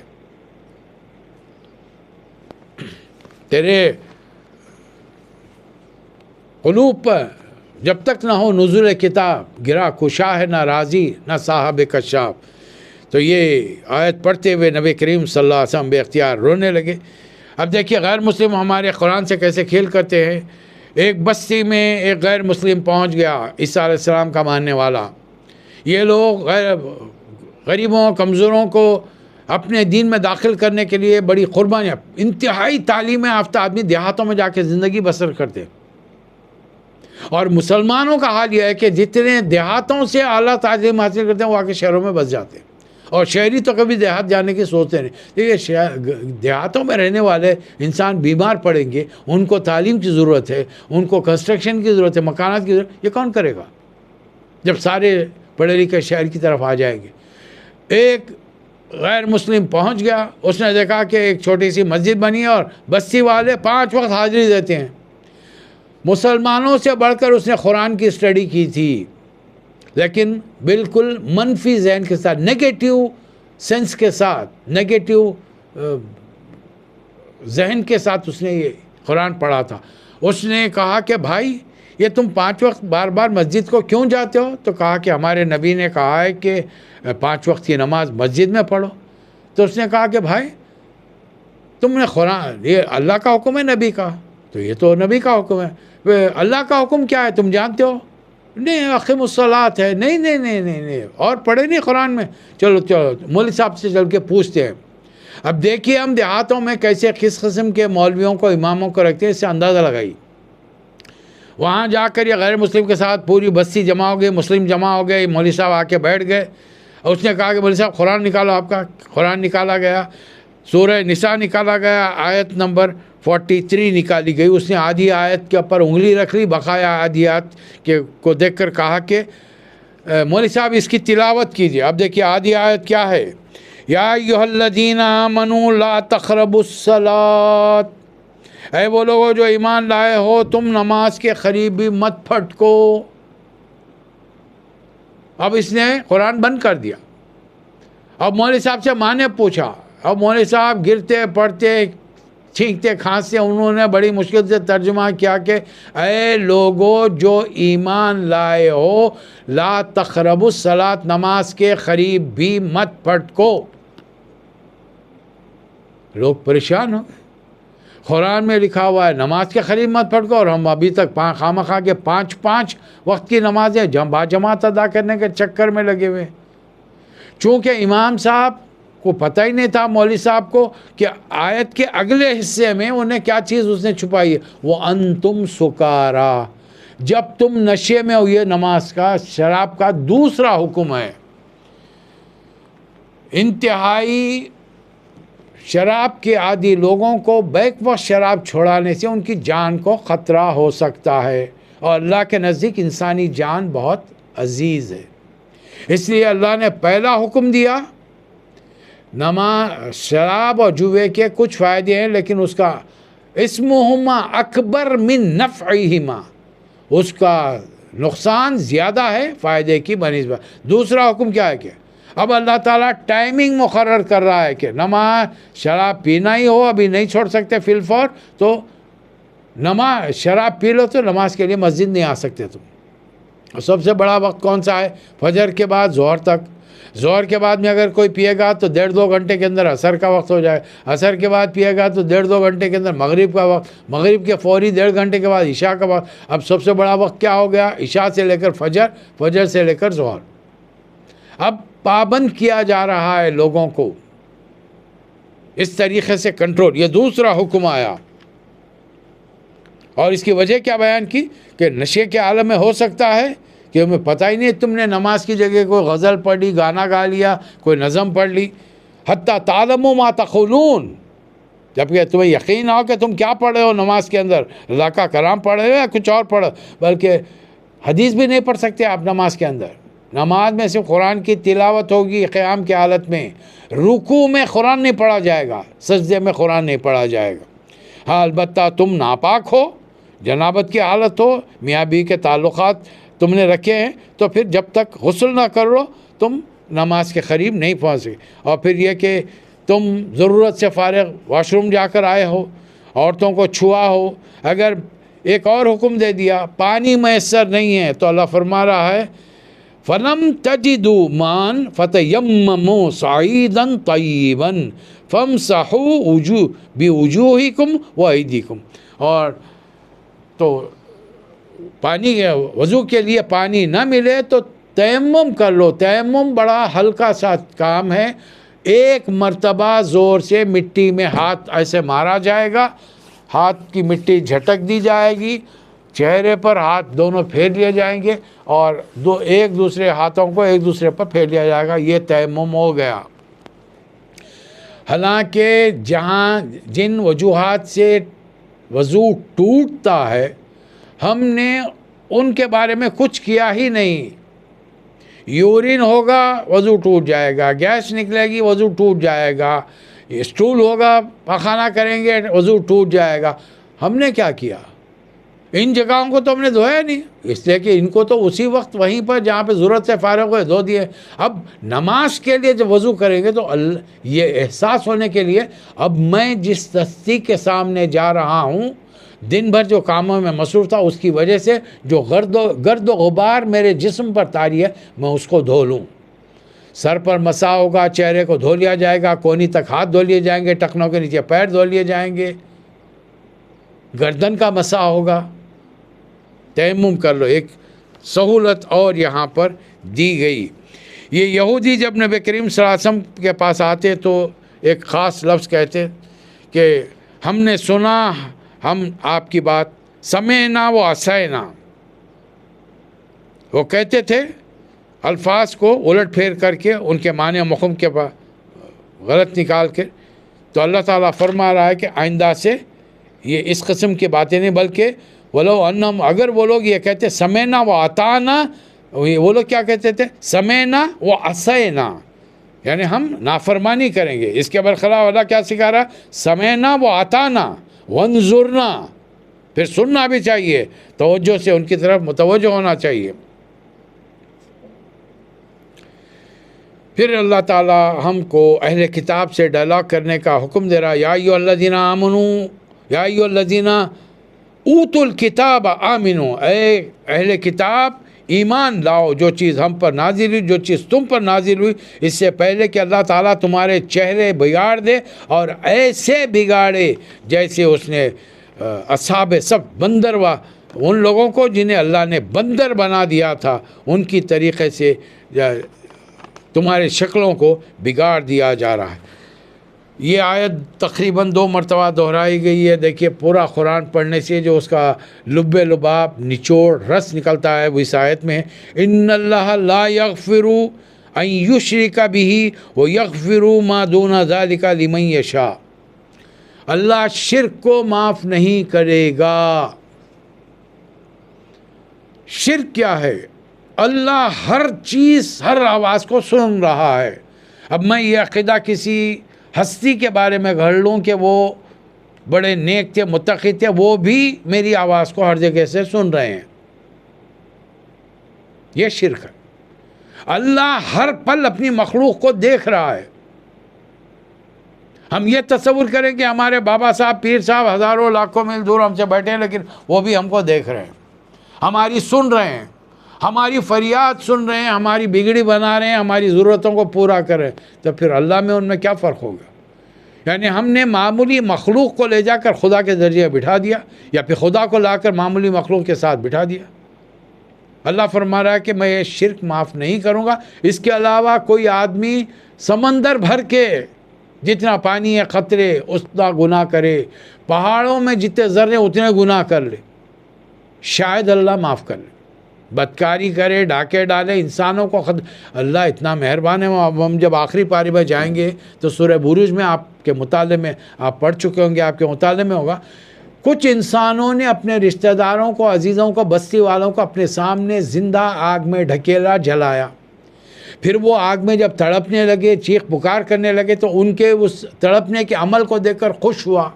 تیرے قلوب پر جب تک نہ ہو نزول کتاب، گرا کشا ہے نہ راضی نہ صاحب کشاف. تو یہ آیت پڑھتے ہوئے نبی کریم صلی اللہ علیہ وسلم بے اختیار رونے لگے. اب دیکھیے غیر مسلم ہمارے قرآن سے کیسے کھیل کرتے ہیں. ایک بستی میں ایک غیر مسلم پہنچ گیا، عیسیٰ علیہ السلام کا ماننے والا. یہ لوگ غریبوں کمزوروں کو اپنے دین میں داخل کرنے کے لیے بڑی قربانیاں، انتہائی تعلیم یافتہ آدمی دیہاتوں میں جا کے زندگی بسر کرتے. اور مسلمانوں کا حال یہ ہے کہ جتنے دیہاتوں سے اعلیٰ تعلیم حاصل کرتے ہیں وہ آ کے شہروں میں بس جاتے ہیں. اور شہری تو کبھی دیہات جانے کی سوچتے نہیں. دیکھیے دیہاتوں میں رہنے والے انسان بیمار پڑیں گے، ان کو تعلیم کی ضرورت ہے، ان کو کنسٹرکشن کی ضرورت ہے، مکانات کی ضرورت، یہ کون کرے گا جب سارے پڑھے لکھے شہر کی طرف آ جائیں گے. ایک غیر مسلم پہنچ گیا، اس نے دیکھا کہ ایک چھوٹی سی مسجد بنی ہے اور بستی والے 5 وقت حاضری دیتے ہیں. مسلمانوں سے بڑھ کر اس نے قرآن کی اسٹڈی کی تھی، لیکن بالکل منفی ذہن کے ساتھ، نیگیٹو سینس کے ساتھ، نیگیٹو ذہن کے ساتھ اس نے یہ قرآن پڑھا تھا. اس نے کہا کہ بھائی یہ تم 5 وقت بار بار مسجد کو کیوں جاتے ہو؟ تو کہا کہ ہمارے نبی نے کہا ہے کہ 5 وقت کی نماز مسجد میں پڑھو. تو اس نے کہا کہ بھائی تم نے قرآن، یہ اللہ کا حکم ہے نبی کا، تو یہ تو نبی کا حکم ہے، اللہ کا حکم کیا ہے تم جانتے ہو؟ نہیں اقیم الصلاۃ ہے. نہیں نہیں نہیں نہیں نہیں اور پڑھے نہیں قرآن میں. چلو مولوی صاحب سے چل کے پوچھتے ہیں. اب دیکھیے ہم دیہاتوں میں کیسے کس قسم کے مولویوں کو اماموں کو رکھتے ہیں، اس سے اندازہ لگائی. وہاں جا کر یہ غیر مسلم کے ساتھ پوری بستی جمع ہو گئی، مسلم جمع ہو گئے. مولوی صاحب آ کے بیٹھ گئے اور اس نے کہا کہ مولوی صاحب قرآن نکالو. آپ کا قرآن نکالا گیا، سورہ نساء نکالا گیا، آیت نمبر 43 نکالی گئی. اس نے آدھی آیت کے اوپر انگلی رکھ لی، بقایا آدھی آیت کو دیکھ کر کہا کہ مولوی صاحب اس کی تلاوت کیجیے. اب دیکھیے آدھی آیت کیا ہے، یا ایھا الذین آمنوا لا تقربوا الصلاۃ، اے وہ لوگوں جو ایمان لائے ہو تم نماز کے قریب بھی مت پھٹکو. اب اس نے قرآن بند کر دیا. اب مولوی صاحب سے ماں نے پوچھا، اب مولوی صاحب گرتے پڑتے چھینکتے کھانستے، انہوں نے بڑی مشکل سے ترجمہ کیا کہ اے لوگوں جو ایمان لائے ہو لا تقربوا الصلاۃ، نماز کے قریب بھی مت پھٹکو. لوگ پریشان ہو گئے. قرآن میں لکھا ہوا ہے نماز کے قریب مت پھٹکو، اور ہم ابھی تک خواہ کے 5 وقت کی نمازیں باجماعت ادا کرنے کے چکر میں لگے ہوئے. چونکہ امام صاحب کو پتہ ہی نہیں تھا مولوی صاحب کو کہ آیت کے اگلے حصے میں انہیں کیا چیز اس نے چھپائی ہے، وہ انتم سکارا، جب تم نشے میں ہو. یہ نماز کا، شراب کا دوسرا حکم ہے. انتہائی شراب کے عادی لوگوں کو بیک وقت شراب چھوڑانے سے ان کی جان کو خطرہ ہو سکتا ہے، اور اللہ کے نزدیک انسانی جان بہت عزیز ہے. اس لیے اللہ نے پہلا حکم دیا، نماز، شراب اور جوے کے کچھ فائدے ہیں لیکن اس کا اسمہما اکبر من نفعہما، اس کا نقصان زیادہ ہے فائدے کی بنسبت. دوسرا حکم کیا ہے کہ اب اللہ تعالیٰ ٹائمنگ مقرر کر رہا ہے کہ نماز، شراب پینا ہی ہو، ابھی نہیں چھوڑ سکتے فی الفور، تو نماز، شراب پی لو تو نماز کے لیے مسجد نہیں آ سکتے تم. اور سب سے بڑا وقت کون سا ہے؟ فجر کے بعد ظہر تک. ظہر کے بعد میں اگر کوئی پیے گا تو 1.5-2 گھنٹے کے اندر عصر کا وقت ہو جائے. عصر کے بعد پیے گا تو 1.5-2 گھنٹے کے اندر مغرب کا وقت. مغرب کے فوری 1.5 گھنٹے کے بعد عشاء کا وقت. اب سب سے بڑا وقت کیا ہو گیا؟ عشاء سے لے کر فجر، فجر سے لے کر ظہر. اب پابند کیا جا رہا ہے لوگوں کو اس طریقے سے کنٹرول. یہ دوسرا حکم آیا، اور اس کی وجہ کیا بیان کی کہ نشے کے عالم میں ہو سکتا ہے کہ ہمیں پتہ ہی نہیں تم نے نماز کی جگہ کوئی غزل پڑھ لی، گانا گا لیا، کوئی نظم پڑھ لی. حتیٰ تعلموا ما تقولون، جبکہ تمہیں یقین ہو کہ تم کیا پڑھ رہے ہو نماز کے اندر، اللہ کا کلام پڑھ رہے ہو یا کچھ اور پڑھ، بلکہ حدیث بھی نہیں پڑھ سکتے آپ نماز کے اندر. نماز میں صرف قرآن کی تلاوت ہوگی قیام کی حالت میں. رکوع میں قرآن نہیں پڑھا جائے گا، سجدے میں قرآن نہیں پڑھا جائے گا. ہاں البتہ تم ناپاک ہو، جنابت کی حالت ہو، میاں بیوی کے تعلقات تم نے رکھے ہیں، تو پھر جب تک غسل نہ کرو تم نماز کے قریب نہیں پہنچ سکے. اور پھر یہ کہ تم ضرورت سے فارغ واش روم جا کر آئے ہو، عورتوں کو چھوا ہو، اگر ایک اور حکم دے دیا، پانی میسر نہیں ہے تو اللہ فرما رہا ہے فَلَمْ تَجِدُوا مَاءً فَتَيَمَّمُوا صَعِيدًا طَيِّبًا فَامْسَحُوا بِوُجُوهِكُمْ وَأَيْدِيكُمْ، اور تو پانی وضو کے لیے پانی نہ ملے تو تیمم کر لو۔ تیمم بڑا ہلکا سا کام ہے، ایک مرتبہ زور سے مٹی میں ہاتھ ایسے مارا جائے گا، ہاتھ کی مٹی جھٹک دی جائے گی، چہرے پر ہاتھ دونوں پھیر لیے جائیں گے اور ایک دوسرے ہاتھوں کو ایک دوسرے پر پھیر لیا جائے گا، یہ تیمم ہو گیا۔ حالانکہ جن وجوہات سے وضو ٹوٹتا ہے ہم نے ان کے بارے میں کچھ کیا ہی نہیں۔ یورین ہوگا وضو ٹوٹ جائے گا، گیس نکلے گی وضو ٹوٹ جائے گا، اسٹول ہوگا پخانہ کریں گے وضو ٹوٹ جائے گا۔ ہم نے کیا کیا؟ ان جگہوں کو تو ہم نے دھویا نہیں، اس لیے کہ ان کو تو اسی وقت وہیں پر جہاں پہ ضرورت سے فارغ ہوئے دھو دیے۔ اب نماز کے لیے جب وضو کریں گے تو یہ احساس ہونے کے لیے اب میں جس ہستی کے سامنے جا رہا ہوں، دن بھر جو کاموں میں مصروف تھا اس کی وجہ سے جو گرد و غبار میرے جسم پر طاری ہے میں اس کو دھو لوں۔ سر پر مسا ہوگا، چہرے کو دھو لیا جائے گا، کونی تک ہاتھ دھو لیے جائیں گے، ٹخنوں کے نیچے پیر دھو لیے جائیں گے، گردن کا مسا ہوگا۔ تیمم کر لو، ایک سہولت اور یہاں پر دی گئی۔ یہ یہودی جب نبی کریم صلی اللہ علیہ وسلم کے پاس آتے تو ایک خاص لفظ کہتے کہ ہم نے سنا، ہم آپ کی بات سمعنا و عصینا، وہ کہتے تھے الفاظ کو الٹ پھیر کر کے ان کے معنی مفہوم کے غلط نکال کے۔ تو اللہ تعالیٰ فرما رہا ہے کہ آئندہ سے یہ اس قسم کی باتیں نہیں، بلکہ ولو انہم، اگر وہ لوگ یہ کہتے سمعنا و اطعنا، وہ لوگ کیا کہتے تھے؟ سمعنا و عصینا، یعنی ہم نافرمانی کریں گے۔ اس کے برخلاف اللہ کیا سکھا رہا؟ سمعنا و اطعنا وانظرنا، پھر سننا بھی چاہیے، توجہ سے ان کی طرف متوجہ ہونا چاہیے۔ پھر اللہ تعالیٰ ہم کو اہل کتاب سے ڈائلاگ کرنے کا حکم دے رہا، یا ایھا الذین آمنوا، یا ایھا الذین اوتوا الکتاب آمنوا، اے اہل کتاب ایمان لاؤ، جو چیز ہم پر نازل ہوئی، جو چیز تم پر نازل ہوئی، اس سے پہلے کہ اللہ تعالیٰ تمہارے چہرے بگاڑ دے، اور ایسے بگاڑے جیسے اس نے اصحاب سبت بندر ان لوگوں کو جنہیں اللہ نے بندر بنا دیا تھا، ان کی طریقے سے تمہارے شکلوں کو بگاڑ دیا جا رہا ہے۔ یہ آیت تقریباً 2 مرتبہ دہرائی گئی ہے۔ دیکھیے پورا قرآن پڑھنے سے جو اس کا لب لباب نچوڑ رس نکلتا ہے وہ اس آیت میں، ان اللہ لا یغفر ان یشرک بہ ویغفر ما دون ذلک لمن یشاء، اللہ شرک کو معاف نہیں کرے گا۔ شرک کیا ہے؟ اللہ ہر چیز، ہر آواز کو سن رہا ہے۔ اب میں یہ عقیدہ کسی ہستی کے بارے میں گھڑ لوں کہ وہ بڑے نیک تھے، متقی تھے، وہ بھی میری آواز کو ہر جگہ سے سن رہے ہیں، یہ شرک ہے۔ اللہ ہر پل اپنی مخلوق کو دیکھ رہا ہے۔ ہم یہ تصور کریں کہ ہمارے بابا صاحب، پیر صاحب ہزاروں لاکھوں میل دور ہم سے بیٹھے ہیں، لیکن وہ بھی ہم کو دیکھ رہے ہیں، ہماری سن رہے ہیں، ہماری فریاد سن رہے ہیں، ہماری بگڑی بنا رہے ہیں، ہماری ضرورتوں کو پورا کر رہے ہیں، تو پھر اللہ میں ان میں کیا فرق ہوگا؟ یعنی ہم نے معمولی مخلوق کو لے جا کر خدا کے ذریعے بٹھا دیا، یا پھر خدا کو لا کر معمولی مخلوق کے ساتھ بٹھا دیا۔ اللہ فرما رہا ہے کہ میں یہ شرک معاف نہیں کروں گا۔ اس کے علاوہ کوئی آدمی سمندر بھر کے جتنا پانی ہے قطرے اتنا گناہ کرے، پہاڑوں میں جتنے ذرے اتنے گناہ کر لے، شاید اللہ معاف کر لے۔ بدکاری کرے، ڈاکے ڈالے، انسانوں کو اللہ اتنا مہربان ہے۔ ہم جب آخری پاری میں جائیں گے تو سورہ بروج میں آپ کے مطالعے میں آپ پڑھ چکے ہوں گے، آپ کے مطالعے میں ہوگا، کچھ انسانوں نے اپنے رشتہ داروں کو، عزیزوں کو، بستی والوں کو اپنے سامنے زندہ آگ میں ڈھکیلا، جلایا۔ پھر وہ آگ میں جب تڑپنے لگے، چیخ پکار کرنے لگے تو ان کے اس تڑپنے کے عمل کو دیکھ کر خوش ہوا،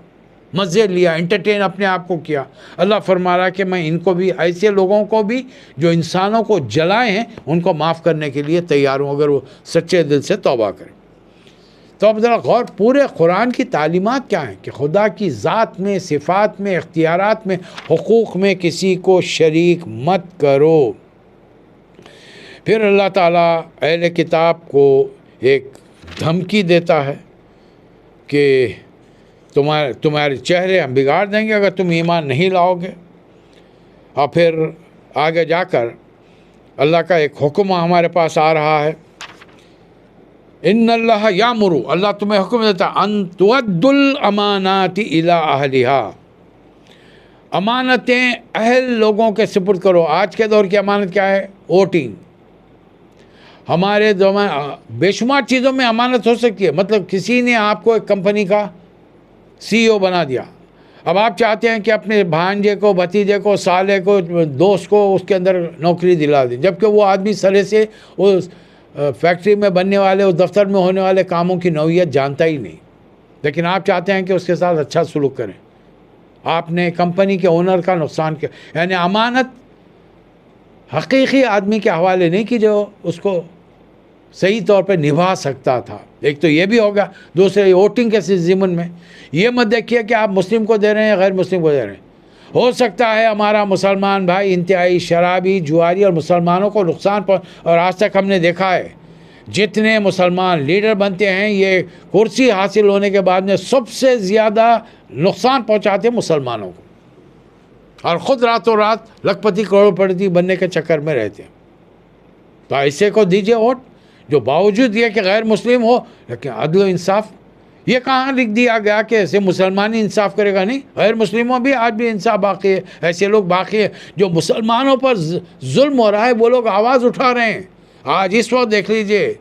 مزے لیا، انٹرٹین اپنے آپ کو کیا۔ اللہ فرما رہا کہ میں ان کو بھی، ایسے لوگوں کو بھی جو انسانوں کو جلائے ہیں، ان کو معاف کرنے کے لیے تیار ہوں، اگر وہ سچے دل سے توبہ کریں۔ تو اب ذرا غور، پورے قرآن کی تعلیمات کیا ہیں کہ خدا کی ذات میں، صفات میں، اختیارات میں، حقوق میں کسی کو شریک مت کرو۔ پھر اللہ تعالیٰ اہل کتاب کو ایک دھمکی دیتا ہے کہ تمہارے چہرے ہم بگاڑ دیں گے اگر تم ایمان نہیں لاؤ گے۔ اور پھر آگے جا کر اللہ کا ایک حکم ہمارے پاس آ رہا ہے، ان اللہ یامر، اللہ تمہیں حکم دیتا ان تؤدوا الامانات الی اہلہا، امانتیں اہل لوگوں کے سپرد کرو۔ آج کے دور کی امانت کیا ہے؟ ووٹنگ۔ ہمارے بے شمار چیزوں میں امانت ہو سکتی ہے، مطلب کسی نے آپ کو ایک کمپنی کا سی او بنا دیا، اب آپ چاہتے ہیں کہ اپنے بھانجے کو، بھتیجے کو، سالے کو، دوست کو اس کے اندر نوکری دلا دیں، جبکہ وہ آدمی سرے سے اس فیکٹری میں بننے والے، اس دفتر میں ہونے والے کاموں کی نوعیت جانتا ہی نہیں، لیکن آپ چاہتے ہیں کہ اس کے ساتھ اچھا سلوک کریں۔ آپ نے کمپنی کے اونر کا نقصان کیا۔ یعنی امانت حقیقی آدمی کے حوالے نہیں کی جو اس کو صحیح طور پہ نبھا سکتا تھا۔ ایک تو یہ بھی ہوگا، دوسرے ووٹنگ کے ضمن میں یہ مت دیکھیے کہ آپ مسلم کو دے رہے ہیں یا غیر مسلم کو دے رہے ہیں۔ ہو سکتا ہے ہمارا مسلمان بھائی انتہائی شرابی، جواری اور مسلمانوں کو نقصان اور آج تک ہم نے دیکھا ہے جتنے مسلمان لیڈر بنتے ہیں، یہ کرسی حاصل ہونے کے بعد میں سب سے زیادہ نقصان پہنچاتے ہیں مسلمانوں کو، اور خود راتوں رات لکھ پتی کروڑ پتی بننے کے چکر میں رہتے ہیں۔ تو ایسے کو دیجئے ووٹ جو باوجود یہ کہ غیر مسلم ہو لیکن عدل و انصاف۔ یہ کہاں لکھ دیا گیا کہ ایسے مسلمان ہی انصاف کرے گا؟ نہیں، غیر مسلموں بھی آج بھی انصاف باقی ہے۔ ایسے لوگ باقی ہیں جو مسلمانوں پر ظلم ہو رہا ہے، وہ لوگ آواز اٹھا رہے ہیں۔ آج اس وقت دیکھ لیجئے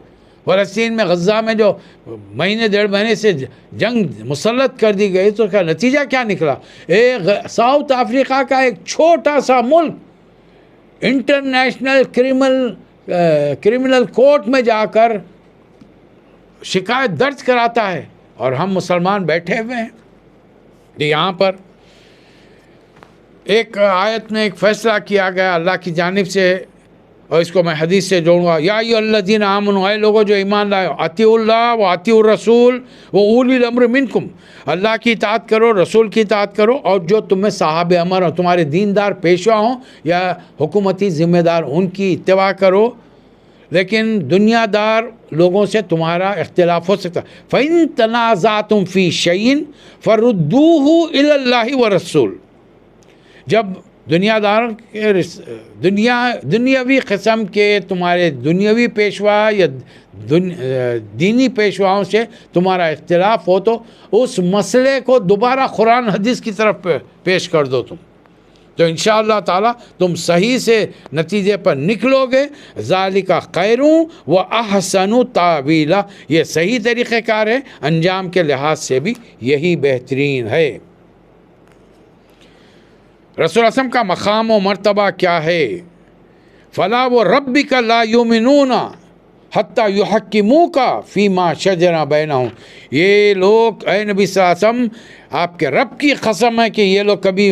فلسطین میں، غزہ میں جو مہینے ڈیڑھ مہینے سے جنگ مسلط کر دی گئی، تو اس کا نتیجہ کیا نکلا؟ ساؤتھ افریقہ کا ایک چھوٹا سا ملک انٹرنیشنل کرمنل کورٹ میں جا کر شکایت درج کراتا ہے، اور ہم مسلمان بیٹھے ہوئے ہیں۔ یہاں پر ایک آیت میں ایک فیصلہ کیا گیا اللہ کی جانب سے، اور اس کو میں حدیث سے جوڑوں گا۔ یا ایھا الذین آمنوا، اے لوگوں جو ایمان لائے، اطیعوا اللہ و اطیعوا الرسول و اولی الامر منکم، اللہ کی اطاعت کرو، رسول کی اطاعت کرو، اور جو تم میں صاحب امر ہوں، تمہارے دیندار پیشوا ہوں یا حکومتی ذمہ دار، ان کی اتباع کرو۔ لیکن دنیا دار لوگوں سے تمہارا اختلاف ہو سکتا ہے۔ فَإِن تَنَازَعْتُمْ فِي شَيْءٍ فَرُدُّوهُ إِلَى اللَّهِ وَالرَّسُولِ، جب دنیا دار دنیاوی قسم کے تمہارے دنیاوی پیشوا یا دینی پیشواؤں سے تمہارا اختلاف ہو، تو اس مسئلے کو دوبارہ قرآن حدیث کی طرف پیش کر دو تم، تو انشاءاللہ تعالی تم صحیح سے نتیجے پر نکلو گے۔ ذالک خیر و احسن تاویلا، یہ صحیح طریقہ کار ہے، انجام کے لحاظ سے بھی یہی بہترین ہے۔ رسول اعظم کا مقام و مرتبہ کیا ہے؟ فلا وربک لا یؤمنون حتی یحکموک فیما شجر بینہم، یہ لوگ، اے نبی صلی اللہ علیہ وسلم، آپ کے رب کی قسم ہے کہ یہ لوگ کبھی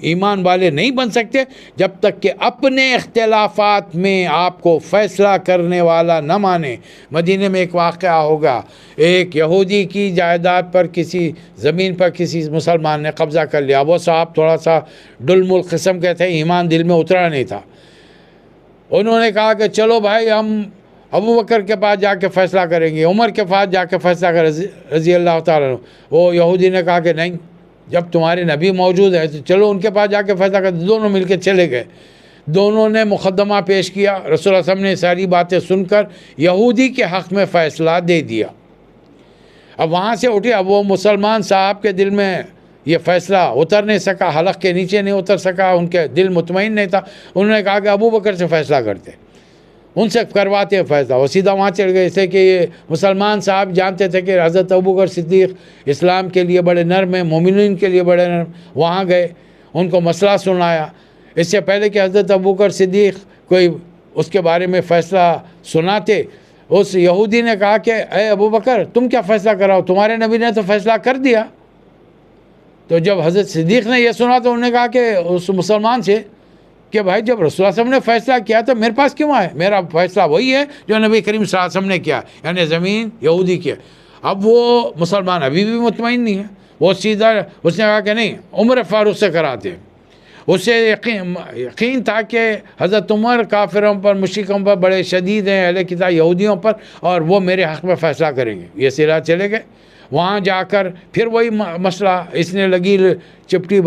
ایمان والے نہیں بن سکتے جب تک کہ اپنے اختلافات میں آپ کو فیصلہ کرنے والا نہ مانے۔ مدینے میں ایک واقعہ ہوگا، ایک یہودی کی جائیداد پر، کسی زمین پر کسی مسلمان نے قبضہ کر لیا۔ وہ صاحب تھوڑا سا ڈلمل قسم کے تھے، ایمان دل میں اترا نہیں تھا۔ انہوں نے کہا کہ چلو بھائی، ہم ابو بکر کے پاس جا کے فیصلہ کریں گے، عمر کے پاس جا کے فیصلہ کریں، رضی اللہ تعالیٰ عنہ۔ وہ یہودی نے کہا کہ نہیں، جب تمہارے نبی موجود ہے تو چلو ان کے پاس جا کے فیصلہ کریں۔ دونوں مل کے چلے گئے، دونوں نے مقدمہ پیش کیا۔ رسول اللہ صلی اللہ علیہ وسلم نے ساری باتیں سن کر یہودی کے حق میں فیصلہ دے دیا۔ اب وہاں سے اٹھے، اب وہ مسلمان صاحب کے دل میں یہ فیصلہ اتر نہیں سکا، حلق کے نیچے نہیں اتر سکا، ان کے دل مطمئن نہیں تھا۔ انہوں نے کہا کہ ابو بکر سے فیصلہ کرتے، ان سے کرواتے ہیں فیصلہ۔ وہ سیدھا وہاں چڑھ گئے، اس سے کہ یہ مسلمان صاحب جانتے تھے کہ حضرت ابوبکر صدیق اسلام کے لیے بڑے نرم ہیں، مومنین کے لیے بڑے نرم۔ وہاں گئے، ان کو مسئلہ سنایا۔ اس سے پہلے کہ حضرت ابوبکر صدیق کوئی اس کے بارے میں فیصلہ سناتے، اس یہودی نے کہا کہ اے ابوبکر، تم کیا فیصلہ کراؤ، تمہارے نبی نے تو فیصلہ کر دیا۔ تو جب حضرت صدیق نے یہ سنا تو انہوں نے کہا کہ اس مسلمان سے کہ بھائی جب رسول اللہ صلی اللہ علیہ وسلم نے فیصلہ کیا تو میرے پاس کیوں آئے؟ میرا فیصلہ وہی ہے جو نبی کریم صلی اللہ علیہ وسلم نے کیا، یعنی زمین یہودی کی ہے۔ اب وہ مسلمان ابھی بھی مطمئن نہیں ہے، وہ سیدھا اس نے کہا کہ نہیں عمر فاروق سے کراتے ہیں۔ اسے یقین تھا کہ حضرت عمر کافروں پر مشرکوں پر بڑے شدید ہیں، اہل کتاب یہودیوں پر، اور وہ میرے حق میں فیصلہ کریں گے۔ یہ سیرا چلے گئے، وہاں جا کر پھر وہی مسئلہ، اس نے لگی چپٹی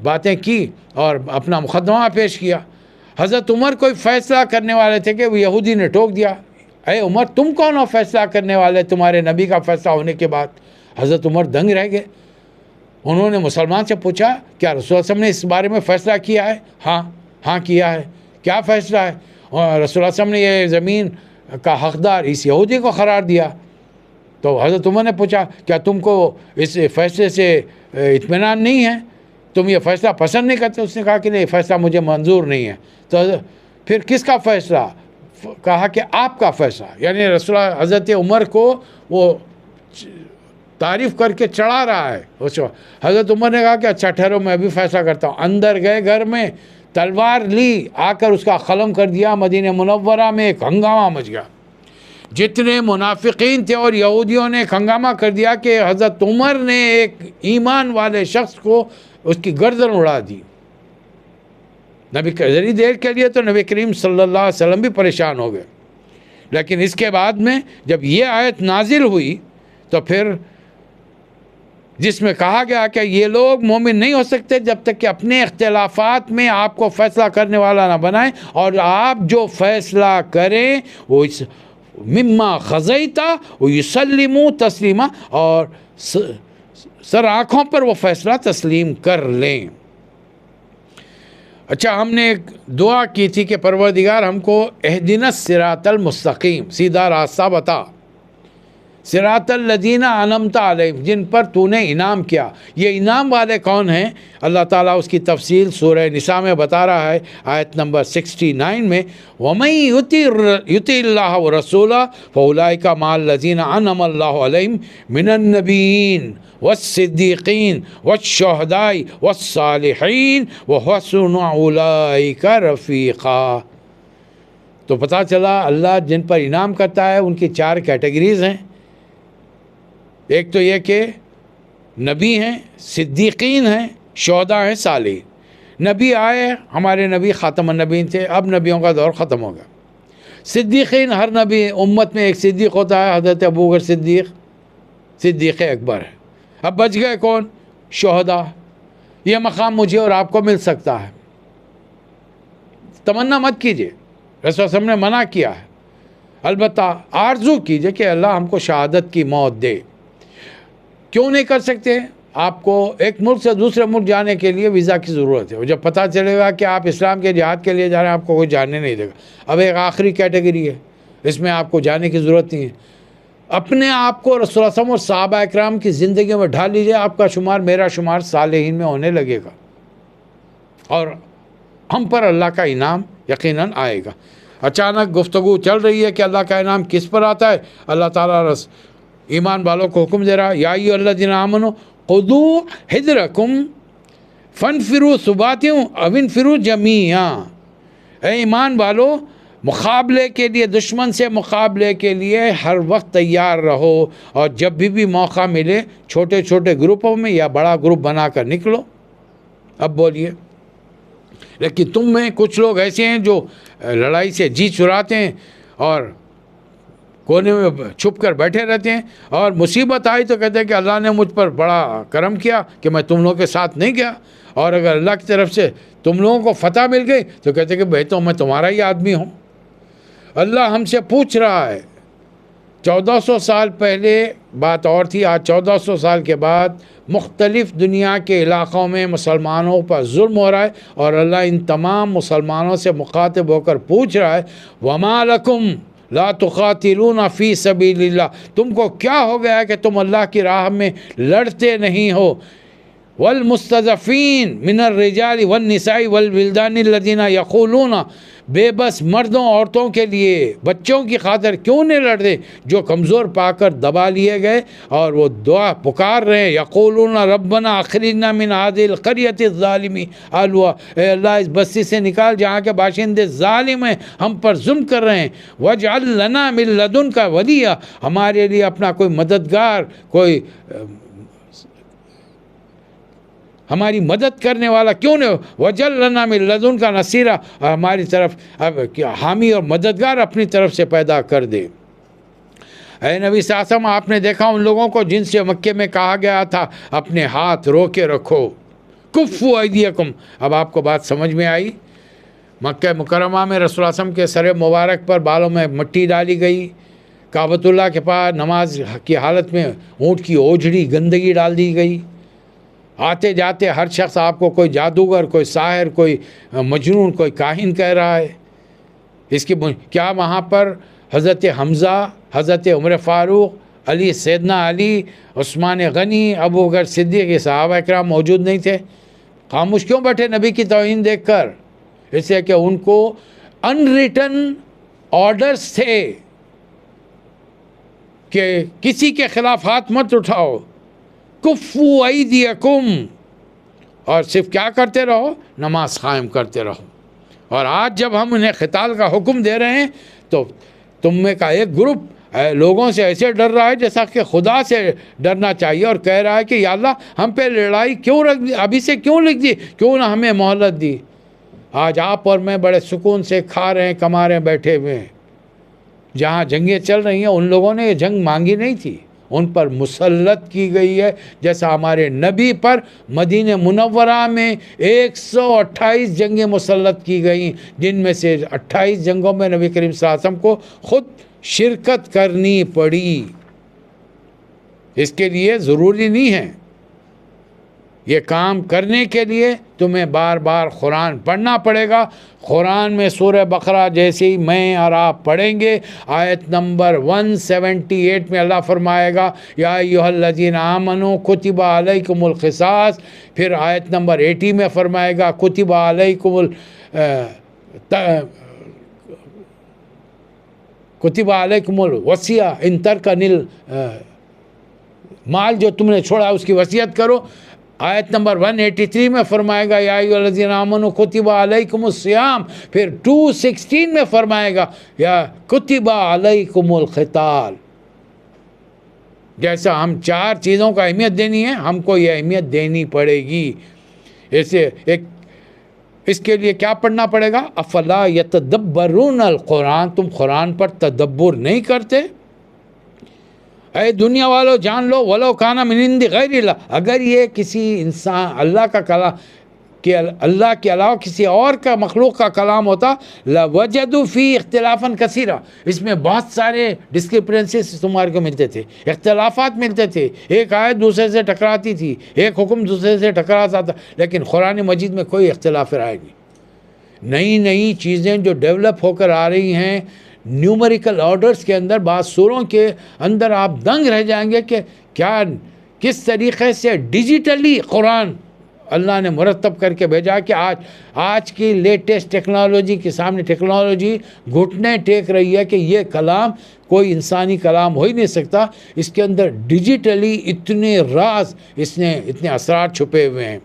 باتیں کی اور اپنا مقدمہ پیش کیا۔ حضرت عمر کوئی فیصلہ کرنے والے تھے کہ وہ یہودی نے ٹوک دیا، اے عمر تم کون ہو فیصلہ کرنے والے تمہارے نبی کا فیصلہ ہونے کے بعد؟ حضرت عمر دنگ رہ گئے۔ انہوں نے مسلمان سے پوچھا کیا رسول اللہ صلی اللہ علیہ وسلم نے اس بارے میں فیصلہ کیا ہے؟ ہاں کیا ہے۔ کیا فیصلہ ہے؟ اور رسول اللہ صلی اللہ علیہ وسلم نے یہ زمین کا حقدار اس یہودی کو قرار دیا۔ تو حضرت عمر نے پوچھا کیا تم کو اس فیصلے سے اطمینان نہیں ہے، تم یہ فیصلہ پسند نہیں کرتے؟ اس نے کہا کہ نہیں، فیصلہ مجھے منظور نہیں ہے۔ تو پھر کس کا فیصلہ؟ کہا کہ آپ کا فیصلہ، یعنی رسول اللہ حضرت عمر کو وہ تعریف کر کے چڑھا رہا ہے۔ حضرت عمر نے کہا کہ اچھا ٹھہرو میں ابھی فیصلہ کرتا ہوں۔ اندر گئے گھر میں، تلوار لی، آ کر اس کا قلم کر دیا۔ مدینہ منورہ میں ایک ہنگامہ مچ گیا، جتنے منافقین تھے اور یہودیوں نے ایک ہنگامہ کر دیا کہ حضرت عمر نے ایک ایمان والے شخص کو اس کی گردن اڑا دی۔ نبی ذری دیر کے لیے تو نبی کریم صلی اللہ علیہ وسلم بھی پریشان ہو گئے، لیکن اس کے بعد میں جب یہ آیت نازل ہوئی تو پھر جس میں کہا گیا کہ یہ لوگ مومن نہیں ہو سکتے جب تک کہ اپنے اختلافات میں آپ کو فیصلہ کرنے والا نہ بنائیں، اور آپ جو فیصلہ کریں وہ مما خزیتا ویسلموا تسلیما، اور سر آنکھوں پر وہ فیصلہ تسلیم کر لیں۔ اچھا، ہم نے ایک دعا کی تھی کہ پروردگار ہم کو اہدنا الصراط المستقیم، سیدھا راستہ بتا، صراط الذین انعمت علیہم، جن پر تو نے انعام کیا۔ یہ انعام والے کون ہیں؟ اللہ تعالیٰ اس کی تفصیل سورہ نساء میں بتا رہا ہے، آیت نمبر 69 میں، وَمَن یُطِعِ اللَّهَ وَرَسُولَهُ فَأُولَٰئِکَ مَعَ الَّذِینَ أَنْعَمَ اللَّهُ عَلَیہم مِنَ النَّبِیِّینَ وَالصِّدِّیقِینَ وَالشُّہَدَاءِ وَالصَّالِحِینَ وَحَسُنَ أُولَٰئِکَ رَفِیقًا۔ تو پتہ چلا اللہ جن پر انعام کرتا ہے ان کی 4 کیٹیگریز ہیں۔ ایک تو یہ کہ نبی ہیں، صدیقین ہیں، شہداء ہیں، صالحین۔ نبی آئے، ہمارے نبی خاتم النبیین تھے، اب نبیوں کا دور ختم ہو گیا۔ صدیقین، ہر نبی امت میں ایک صدیق ہوتا ہے، حضرت ابوبکر صدیق صدیق اکبر ہے۔ اب بچ گئے کون؟ شہداء۔ یہ مقام مجھے اور آپ کو مل سکتا ہے، تمنا مت کیجئے، رسول اللہ علیہ وسلم نے منع کیا ہے، البتہ آرزو کیجئے کہ اللہ ہم کو شہادت کی موت دے۔ کیوں نہیں کر سکتے؟ آپ کو ایک ملک سے دوسرے ملک جانے کے لیے ویزا کی ضرورت ہے، اور جب پتہ چلے گا کہ آپ اسلام کے جہاد کے لیے جا رہے ہیں آپ کو کوئی جانے نہیں دے گا۔ اب ایک آخری کیٹیگری ہے، اس میں آپ کو جانے کی ضرورت نہیں ہے۔ اپنے آپ کو رسول اللہ صلی اللہ علیہ وسلم اور صحابہ اکرام کی زندگی میں ڈھال لیجئے، آپ کا شمار میرا شمار صالحین میں ہونے لگے گا، اور ہم پر اللہ کا انعام یقیناً آئے گا۔ اچانک گفتگو چل رہی ہے کہ اللہ کا انعام کس پر آتا ہے؟ اللہ تعالیٰ ایمان والوں کو حکم دے رہا، یا ایھا الذین آمنوا خذوا حذرکم فانفروا ثبات او انفروا جمیعا۔ اے ایمان والو، مقابلے کے لیے، دشمن سے مقابلے کے لیے ہر وقت تیار رہو، اور جب بھی موقع ملے چھوٹے چھوٹے گروپوں میں یا بڑا گروپ بنا کر نکلو۔ اب بولیے، لیکن تم میں کچھ لوگ ایسے ہیں جو لڑائی سے جی چراتے ہیں اور کونے میں چھپ کر بیٹھے رہتے ہیں، اور مصیبت آئی تو کہتے ہیں کہ اللہ نے مجھ پر بڑا کرم کیا کہ میں تم لوگوں کے ساتھ نہیں گیا، اور اگر اللہ کی طرف سے تم لوگوں کو فتح مل گئی تو کہتے ہیں کہ بھائی تو میں تمہارا ہی آدمی ہوں۔ اللہ ہم سے پوچھ رہا ہے، 1400 سال پہلے بات اور تھی، آج 1400 سال کے بعد مختلف دنیا کے علاقوں میں مسلمانوں پر ظلم ہو رہا ہے، اور اللہ ان تمام مسلمانوں سے مخاطب ہو کر پوچھ رہا ہے، وَمَا لَكُمْ لا تقاتلون فی سبیل اللہ، تم کو کیا ہو گیا ہے کہ تم اللہ کی راہ میں لڑتے نہیں ہو؟ والمستضعفین من الرجال والنساء والولدان الذین یقولون، بے بس مردوں عورتوں کے لیے بچوں کی خاطر کیوں نہیں لڑتے جو کمزور پا کر دبا لیے گئے اور وہ دعا پکار رہے ہیں، یقولون ربنا اخرجنا من هذه القرية الظالم اهلها، اے اللہ اس بستی سے نکال جہاں کے باشندے ظالم ہیں، ہم پر ظلم کر رہے ہیں، واجعل لنا من لدنک ولیا، ہمارے لیے اپنا کوئی مددگار، کوئی ہماری مدد کرنے والا کیوں نہیں، وجل لنا من لدن کا نصیرہ، ہماری طرف اب حامی اور مددگار اپنی طرف سے پیدا کر دے۔ اے نبی صلی اللہ علیہ وسلم، آپ نے دیکھا ان لوگوں کو جن سے مکے میں کہا گیا تھا اپنے ہاتھ رو کے رکھو، کفو ایدیکم، اب آپ کو بات سمجھ میں آئی؟ مکہ مکرمہ میں رسول اللہ صلی اللہ علیہ وسلم کے سر مبارک پر بالوں میں مٹی ڈالی گئی، کعبۃ اللہ کے پاس نماز کی حالت میں اونٹ کی اوجھڑی گندگی ڈال دی گئی، آتے جاتے ہر شخص آپ کو کوئی جادوگر، کوئی ساحر، کوئی مجنون، کوئی کاہن کہہ رہا ہے۔ اس کی کیا وہاں پر حضرت حمزہ، حضرت عمر فاروق، علی، سیدنا علی، عثمان غنی، ابو بکر صدیق، یہ صحابہ اکرام موجود نہیں تھے؟ خاموش کیوں بیٹھے نبی کی توہین دیکھ کر؟ اس لیے کہ ان کو انریٹن آرڈرز تھے کہ کسی کے خلاف ہاتھ مت اٹھاؤ، کفو ایدیکم، اور صرف کیا کرتے رہو؟ نماز قائم کرتے رہو۔ اور آج جب ہم انہیں قتال کا حکم دے رہے ہیں تو تم میں کا ایک گروپ لوگوں سے ایسے ڈر رہا ہے جیسا کہ خدا سے ڈرنا چاہیے، اور کہہ رہا ہے کہ یا اللہ ہم پہ لڑائی کیوں رکھ دی، ابھی سے کیوں لکھ دی، کیوں نہ ہمیں مہلت دی۔ آج آپ اور میں بڑے سکون سے کھا رہے ہیں، کما رہے ہیں، بیٹھے ہوئے ہیں۔ جہاں جنگیں چل رہی ہیں ان لوگوں نے یہ جنگ مانگی نہیں تھی، ان پر مسلط کی گئی ہے، جیسا ہمارے نبی پر مدینہ منورہ میں 128 جنگیں مسلط کی گئیں، جن میں سے 28 جنگوں میں نبی کریم صلی اللہ علیہ وسلم کو خود شرکت کرنی پڑی۔ اس کے لیے ضروری نہیں ہے، یہ کام کرنے کے لیے تمہیں بار بار قرآن پڑھنا پڑے گا۔ قرآن میں سورہ بقرہ جیسے ہی میں اور آپ پڑھیں گے، آیت نمبر 178 میں اللہ فرمائے گا یا ایھا الذین آمنوا کتب علیکم القصاص، پھر آیت نمبر 80 میں فرمائے گا کتب علیکم کتب علیکم الوصیہ ان ترکن مال، جو تم نے چھوڑا اس کی وصیت کرو۔ آیت نمبر 183 میں فرمائے گا یا ایھا الذین آمنوا کتب علیکم الصیام، پھر 216 میں فرمائے گا یا کتب علیکم القتال۔ جیسا ہم 4 چیزوں کا اہمیت دینی ہے، ہم کو یہ اہمیت دینی پڑے گی۔ ایسے اس کے لیے کیا پڑھنا پڑے گا؟ افلا یتدبرون القرآن، تم قرآن پر تدبر نہیں کرتے؟ اے دنیا والو جان لو، ولو کان من عند غیر اللہ، اگر یہ کسی انسان اللہ کا کلام کہ اللہ کے علاوہ کسی اور کا مخلوق کا کلام ہوتا، لوجدوا فی اختلافا کثیرا، اس میں بہت سارے ڈسکرپنسیز تمہارے کو ملتے تھے، اختلافات ملتے تھے، ایک آیت دوسرے سے ٹکراتی تھی، ایک حکم دوسرے سے ٹکراتا تھا، لیکن قرآن مجید میں کوئی اختلاف رائے نہیں۔ نئی نئی چیزیں جو ڈیولپ ہو کر آ رہی ہیں نیومریکل آرڈرز کے اندر، بعض سوروں کے اندر آپ دنگ رہ جائیں گے کہ کیا کس طریقے سے ڈیجیٹلی قرآن اللہ نے مرتب کر کے بھیجا کہ آج کی لیٹسٹ ٹیکنالوجی کے سامنے ٹیکنالوجی گھٹنے ٹیک رہی ہے کہ یہ کلام کوئی انسانی کلام ہو ہی نہیں سکتا، اس کے اندر ڈیجیٹلی اتنے راز، اتنے اسرار چھپے ہوئے ہیں۔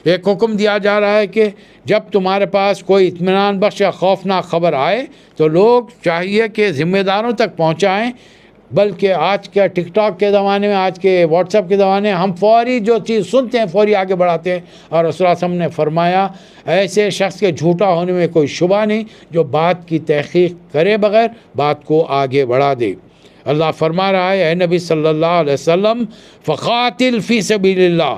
ایک حکم دیا جا رہا ہے کہ جب تمہارے پاس کوئی اطمینان بخش یا خوفناک خبر آئے تو لوگ چاہیے کہ ذمہ داروں تک پہنچائیں، بلکہ آج کے ٹک ٹاک کے زمانے میں، آج کے واٹس ایپ کے زمانے میں ہم فوری جو چیز سنتے ہیں فوری آگے بڑھاتے ہیں، اور رسول اللہ صلی اللہ علیہ وسلم نے فرمایا ایسے شخص کے جھوٹا ہونے میں کوئی شبہ نہیں جو بات کی تحقیق کرے بغیر بات کو آگے بڑھا دے۔ اللہ فرما رہا ہے اے نبی صلی اللہ علیہ وسلم فقاتل فی سبیل اللہ،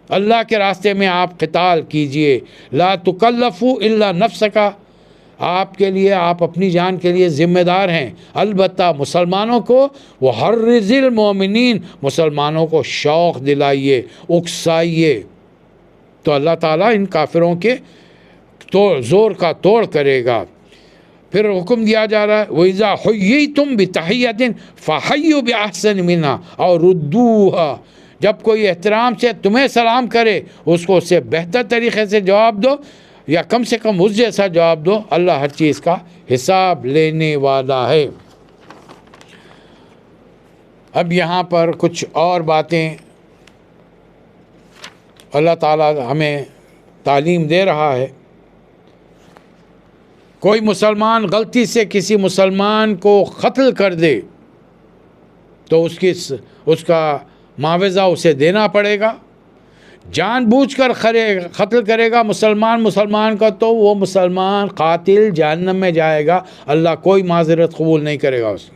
اللہ کے راستے میں آپ قتال کیجئے، لا تکلفوا الا نفسک، آپ کے لیے، آپ اپنی جان کے لیے ذمہ دار ہیں، البتہ مسلمانوں کو وحرض المومنین، مسلمانوں کو شوق دلائیے، اکسائیے، تو اللہ تعالیٰ ان کافروں کے زور کا توڑ کرے گا۔ پھر حکم دیا جا رہا ہے وَإِذَا حُيِّيتُم بِتَحِيَّةٍ فَحَيُّوا بِأَحْسَنَ مِنْهَا أَوْ رُدُّوهَا، جب کوئی احترام سے تمہیں سلام کرے اس کو اس سے بہتر طریقے سے جواب دو یا کم سے کم اس جیسا جواب دو. اللہ ہر چیز کا حساب لینے والا ہے. اب یہاں پر کچھ اور باتیں اللہ تعالیٰ ہمیں تعلیم دے رہا ہے. کوئی مسلمان غلطی سے کسی مسلمان کو قتل کر دے تو اس کا معاوضہ اسے دینا پڑے گا. جان بوجھ کر قتل کرے گا مسلمان کا تو وہ مسلمان قاتل جہنم میں جائے گا. اللہ کوئی معذرت قبول نہیں کرے گا اس کی.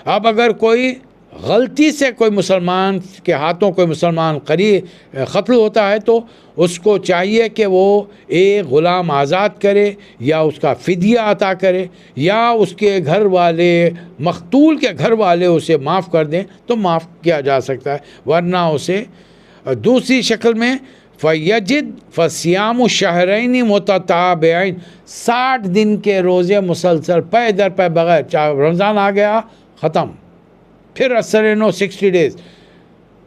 اب اگر کوئی غلطی سے کوئی مسلمان کے ہاتھوں کوئی مسلمان قتل ہوتا ہے تو اس کو چاہیے کہ وہ ایک غلام آزاد کرے یا اس کا فدیہ عطا کرے یا اس کے گھر والے مقتول کے گھر والے اسے معاف کر دیں تو معاف کیا جا سکتا ہے. ورنہ اسے دوسری شکل میں فیجد فصیام الشہرین متتابعین 60 دن کے روزے مسلسل پے در پے بغیر. رمضان آ گیا ختم, پھر اثر 60 ڈیز.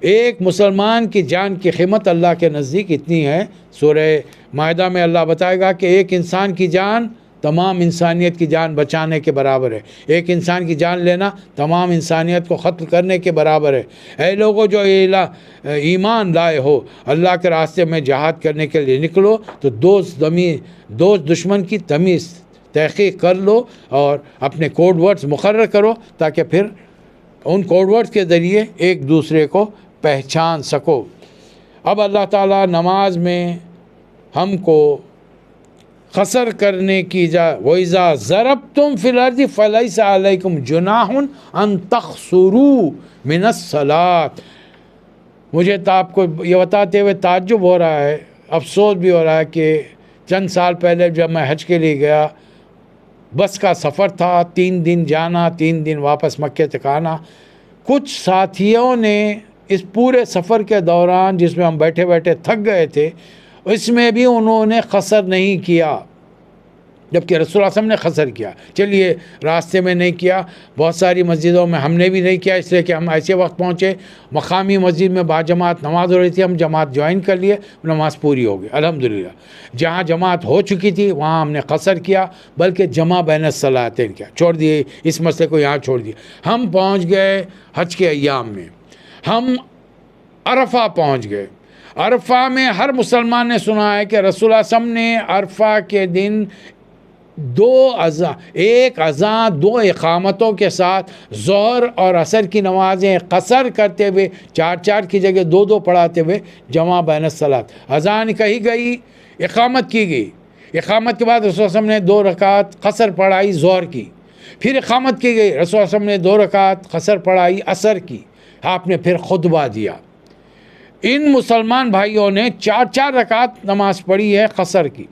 ایک مسلمان کی جان کی قیمت اللہ کے نزدیک اتنی ہے. سورہ مائدہ میں اللہ بتائے گا کہ ایک انسان کی جان تمام انسانیت کی جان بچانے کے برابر ہے. ایک انسان کی جان لینا تمام انسانیت کو ختم کرنے کے برابر ہے. اے لوگوں جو ایمان لائے ہو, اللہ کے راستے میں جہاد کرنے کے لیے نکلو تو دوست دشمن کی تمیز تحقیق کر لو اور اپنے کوڈ ورڈز مقرر کرو تاکہ پھر ان کوڈ ورڈز کے ذریعے ایک دوسرے کو پہچان سکو. اب اللہ تعالیٰ نماز میں ہم کو قصر کرنے کی وَإِذَا ضَرَبْتُمْ فِي الْأَرْضِ فَلَيْسَ عَلَيْكُمْ جُنَاحٌ أَن تَقْصُرُوا مِنَ الصَّلَاةِ. مجھے تو آپ کو یہ بتاتے ہوئے تعجب ہو رہا ہے, افسوس بھی ہو رہا ہے کہ چند سال پہلے جب میں حج کے لیے گیا, بس کا سفر تھا, 3 دن جانا 3 دن واپس مکے تک آنا. کچھ ساتھیوں نے اس پورے سفر کے دوران جس میں ہم بیٹھے بیٹھے تھک گئے تھے اس میں بھی انہوں نے قصر نہیں کیا, جبکہ رسول اللہ صلی اللہ علیہ وسلم نے قصر کیا. چلیے راستے میں نہیں کیا, بہت ساری مسجدوں میں ہم نے بھی نہیں کیا اس لیے کہ ہم ایسے وقت پہنچے, مقامی مسجد میں باجماعت نماز ہو رہی تھی, ہم جماعت جوائن کر لیے, نماز پوری ہو گئی الحمدللہ. جہاں جماعت ہو چکی تھی وہاں ہم نے قصر کیا, بلکہ جمع بین الصلاتین کیا, چھوڑ دیے اس مسئلے کو, یہاں چھوڑ دیے. ہم پہنچ گئے حج کے ایام میں, ہم عرفہ پہنچ گئے. عرفہ میں ہر مسلمان نے سنا ہے کہ رسول اللہ صلی اللہ علیہ وسلم نے عرفہ کے دن 2 ایک اذان 2 اقامتوں کے ساتھ ظہر اور عصر کی نمازیں قصر کرتے ہوئے 4 کی جگہ 2 پڑھاتے ہوئے جمع بین الصلاۃ. اذان کہی گئی, اقامت کی گئی, اقامت کے بعد رسول اللہ صلی اللہ علیہ وسلم نے 2 رکعت قصر پڑھائی ظہر کی, پھر اقامت کی گئی, رسول اللہ صلی اللہ علیہ وسلم نے 2 رکعت قصر پڑھائی عصر کی, آپ نے پھر خطبہ دیا. ان مسلمان بھائیوں نے 4 رکعت نماز پڑھی ہے قصر کی,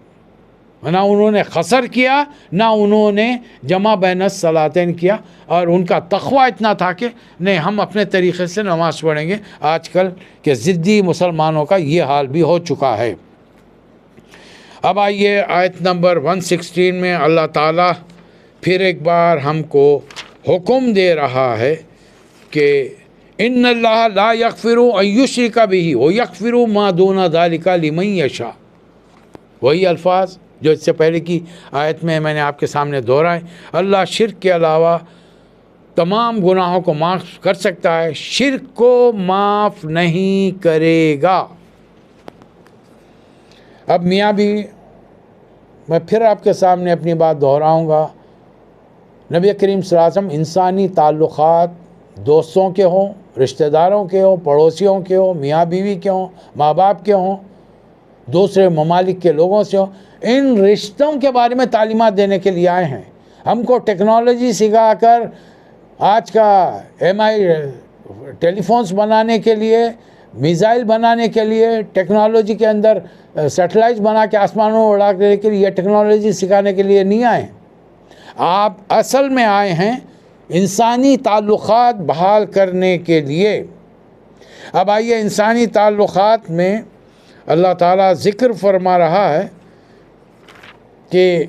نہ انہوں نے قصر کیا نہ انہوں نے جمع بین الصلاتین کیا, اور ان کا تقویٰ اتنا تھا کہ نہیں ہم اپنے طریقے سے نماز پڑھیں گے. آج کل کے ضدی مسلمانوں کا یہ حال بھی ہو چکا ہے. اب آئیے آیت نمبر 116 میں اللہ تعالیٰ پھر ایک بار ہم کو حکم دے رہا ہے کہ ان اللہ لا یغفر ان یشرک بہ ویغفر ما دون ذلک لمن یشاء. وہی الفاظ جو اس سے پہلے کی آیت میں نے آپ کے سامنے دہرائے. اللہ شرک کے علاوہ تمام گناہوں کو معاف کر سکتا ہے, شرک کو معاف نہیں کرے گا. اب میاں بھی میں پھر آپ کے سامنے اپنی بات دہراؤں گا. نبی کریم صلی اللہ علیہ وسلم انسانی تعلقات دوستوں کے ہوں, رشتہ داروں کے ہوں, پڑوسیوں کے ہوں, میاں بیوی کے ہوں, ماں باپ کے ہوں, دوسرے ممالک کے لوگوں سے ہوں, ان رشتوں کے بارے میں تعلیمات دینے کے لیے آئے ہیں. ہم کو ٹیکنالوجی سکھا کر آج کا ٹیلی فونس بنانے کے لیے, میزائل بنانے کے لیے, ٹیکنالوجی کے اندر سیٹلائٹ بنا کے آسمانوں میں اڑانے کے لیے, یہ ٹیکنالوجی سکھانے کے لیے نہیں آئے. آپ اصل میں آئے ہیں انسانی تعلقات بحال کرنے کے لیے. اب آئیے انسانی تعلقات میں اللہ تعالیٰ ذکر فرما رہا ہے کہ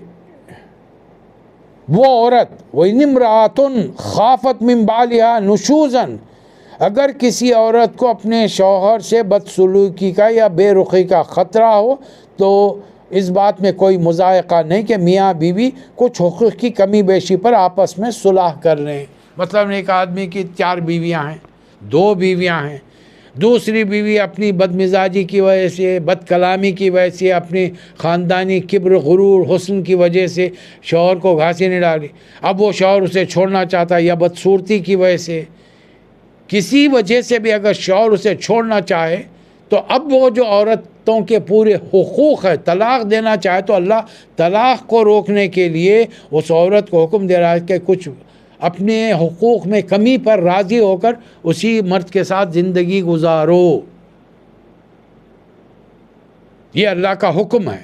وہ عورت وَإِنِ امْرَأَةٌ خَافَتْ مِنْ بَعْلِهَا نُشُوزًا, اگر کسی عورت کو اپنے شوہر سے بدسلوکی کا یا بے رخی کا خطرہ ہو تو اس بات میں کوئی مضائقہ نہیں کہ میاں بیوی کچھ حقوق کی کمی بیشی پر آپس میں صلح کر لیں۔ مثلاً ایک آدمی کی 4 بیویاں ہیں، 2 بیویاں ہیں، دوسری بیوی اپنی بد مزاجی کی وجہ سے، بد کلامی کی وجہ سے، اپنی خاندانی کبر، غرور، حسن کی وجہ سے شوہر کو گھاسی نہیں ڈالی، اب وہ شوہر اسے چھوڑنا چاہتا ہے، یا بدصورتی کی وجہ سے، کسی وجہ سے بھی اگر شوہر اسے چھوڑنا چاہے تو اب وہ جو عورتوں کے پورے حقوق ہے طلاق دینا چاہے تو اللہ طلاق کو روکنے کے لیے اس عورت کو حکم دے رہا ہے کہ کچھ اپنے حقوق میں کمی پر راضی ہو کر اسی مرد کے ساتھ زندگی گزارو۔ یہ اللہ کا حکم ہے،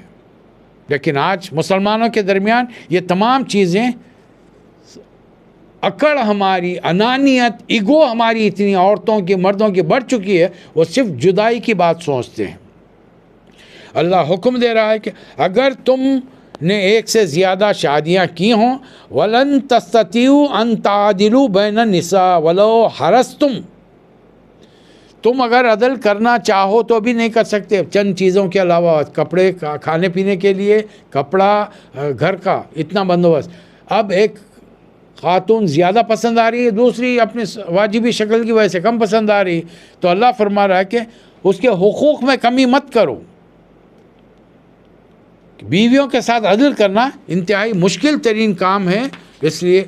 لیکن آج مسلمانوں کے درمیان یہ تمام چیزیں، اکڑ ہماری، انانیت، ایگو ہماری اتنی عورتوں کی، مردوں کی بڑھ چکی ہے، وہ صرف جدائی کی بات سوچتے ہیں۔ اللہ حکم دے رہا ہے کہ اگر تم نے ایک سے زیادہ شادیاں کی ہوں وَلَن تَسْتَطِيعُوا أَن تَعْدِلُوا بَيْنَ النِّسَاءِ وَلَوْ حَرَصْتُمْ، تم اگر عدل کرنا چاہو تو بھی نہیں کر سکتے، چند چیزوں کے علاوہ، کپڑے، کھانے پینے کے لیے کپڑا، گھر کا اتنا بندوبست۔ اب ایک خاتون زیادہ پسند آ رہی ہے، دوسری اپنی واجبی شکل کی وجہ سے کم پسند آ رہی، تو اللہ فرما رہا ہے کہ اس کے حقوق میں کمی مت کرو۔ بیویوں کے ساتھ عدل کرنا انتہائی مشکل ترین کام ہے، اس لیے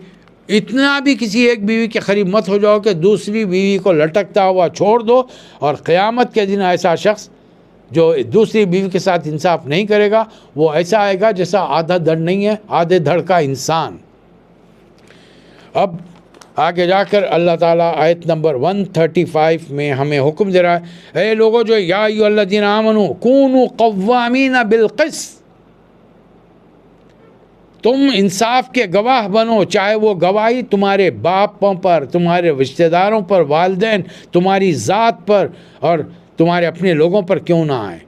اتنا بھی کسی ایک بیوی کے قریب مت ہو جاؤ کہ دوسری بیوی کو لٹکتا ہوا چھوڑ دو، اور قیامت کے دن ایسا شخص جو دوسری بیوی کے ساتھ انصاف نہیں کرے گا وہ ایسا آئے گا جیسا آدھا دھڑ نہیں ہے، آدھے دھڑ کا انسان۔ اب آگے جا کر اللہ تعالیٰ آیت نمبر 135 میں ہمیں حکم دے رہا ہے، اے لوگو جو یا ایھا الذین آمنوا کونوا قوامین بالقسط، تم انصاف کے گواہ بنو، چاہے وہ گواہی تمہارے باپوں پر، تمہارے رشتہ داروں پر، والدین، تمہاری ذات پر اور تمہارے اپنے لوگوں پر کیوں نہ آئے۔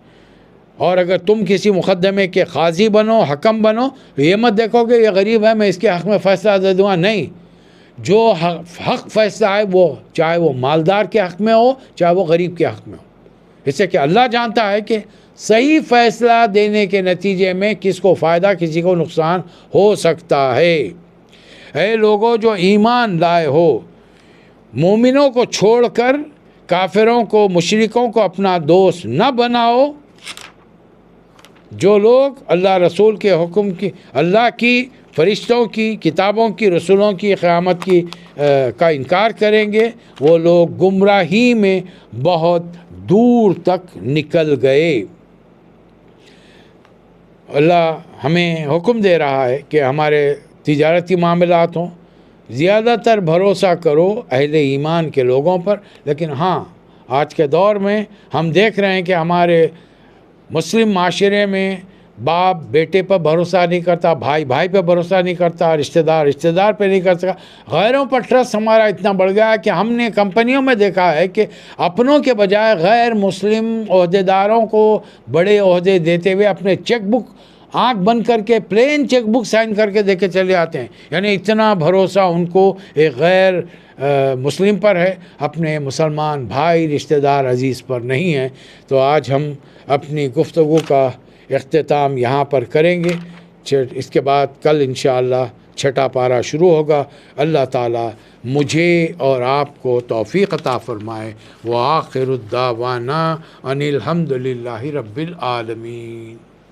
اور اگر تم کسی مقدمے کے قاضی بنو، حکم بنو، یہ مت دیکھو کہ یہ غریب ہے میں اس کے حق میں فیصلہ دے دوں گا، نہیں، جو حق فیصلہ ہے وہ چاہے وہ مالدار کے حق میں ہو، چاہے وہ غریب کے حق میں ہو، اس سے کہ اللہ جانتا ہے کہ صحیح فیصلہ دینے کے نتیجے میں کس کو فائدہ، کسی کو نقصان ہو سکتا ہے۔ اے لوگوں جو ایمان لائے ہو، مومنوں کو چھوڑ کر کافروں کو، مشرکوں کو اپنا دوست نہ بناؤ۔ جو لوگ اللہ رسول کے حکم کی، اللہ کی، فرشتوں کی، کتابوں کی، رسولوں کی، قیامت کی کا انکار کریں گے، وہ لوگ گمراہی میں بہت دور تک نکل گئے۔ اللہ ہمیں حکم دے رہا ہے کہ ہمارے تجارتی معاملات ہوں، زیادہ تر بھروسہ کرو اہل ایمان کے لوگوں پر، لیکن ہاں آج کے دور میں ہم دیکھ رہے ہیں کہ ہمارے مسلم معاشرے میں باپ بیٹے پر بھروسہ نہیں کرتا، بھائی بھائی پہ بھروسہ نہیں کرتا، رشتہ دار پہ نہیں کر سکا، غیروں پر ٹرسٹ ہمارا اتنا بڑھ گیا ہے کہ ہم نے کمپنیوں میں دیکھا ہے کہ اپنوں کے بجائے غیر مسلم عہدیداروں کو بڑے عہدے دیتے ہوئے اپنے چیک بک آنکھ بند کر کے پلین چیک بک سائن کر کے دے کے چلے آتے ہیں، یعنی اتنا بھروسہ ان کو ایک غیر مسلم پر ہے، اپنے مسلمان بھائی رشتہ دار عزیز پر نہیں ہے۔ تو آج ہم اپنی گفتگو کا اختتام یہاں پر کریں گے، اس کے بعد کل انشاءاللہ 6واں پارہ شروع ہوگا۔ اللہ تعالیٰ مجھے اور آپ کو توفیق عطا فرمائے۔ وآخر الدعوانا ان الحمد للہ رب العالمین۔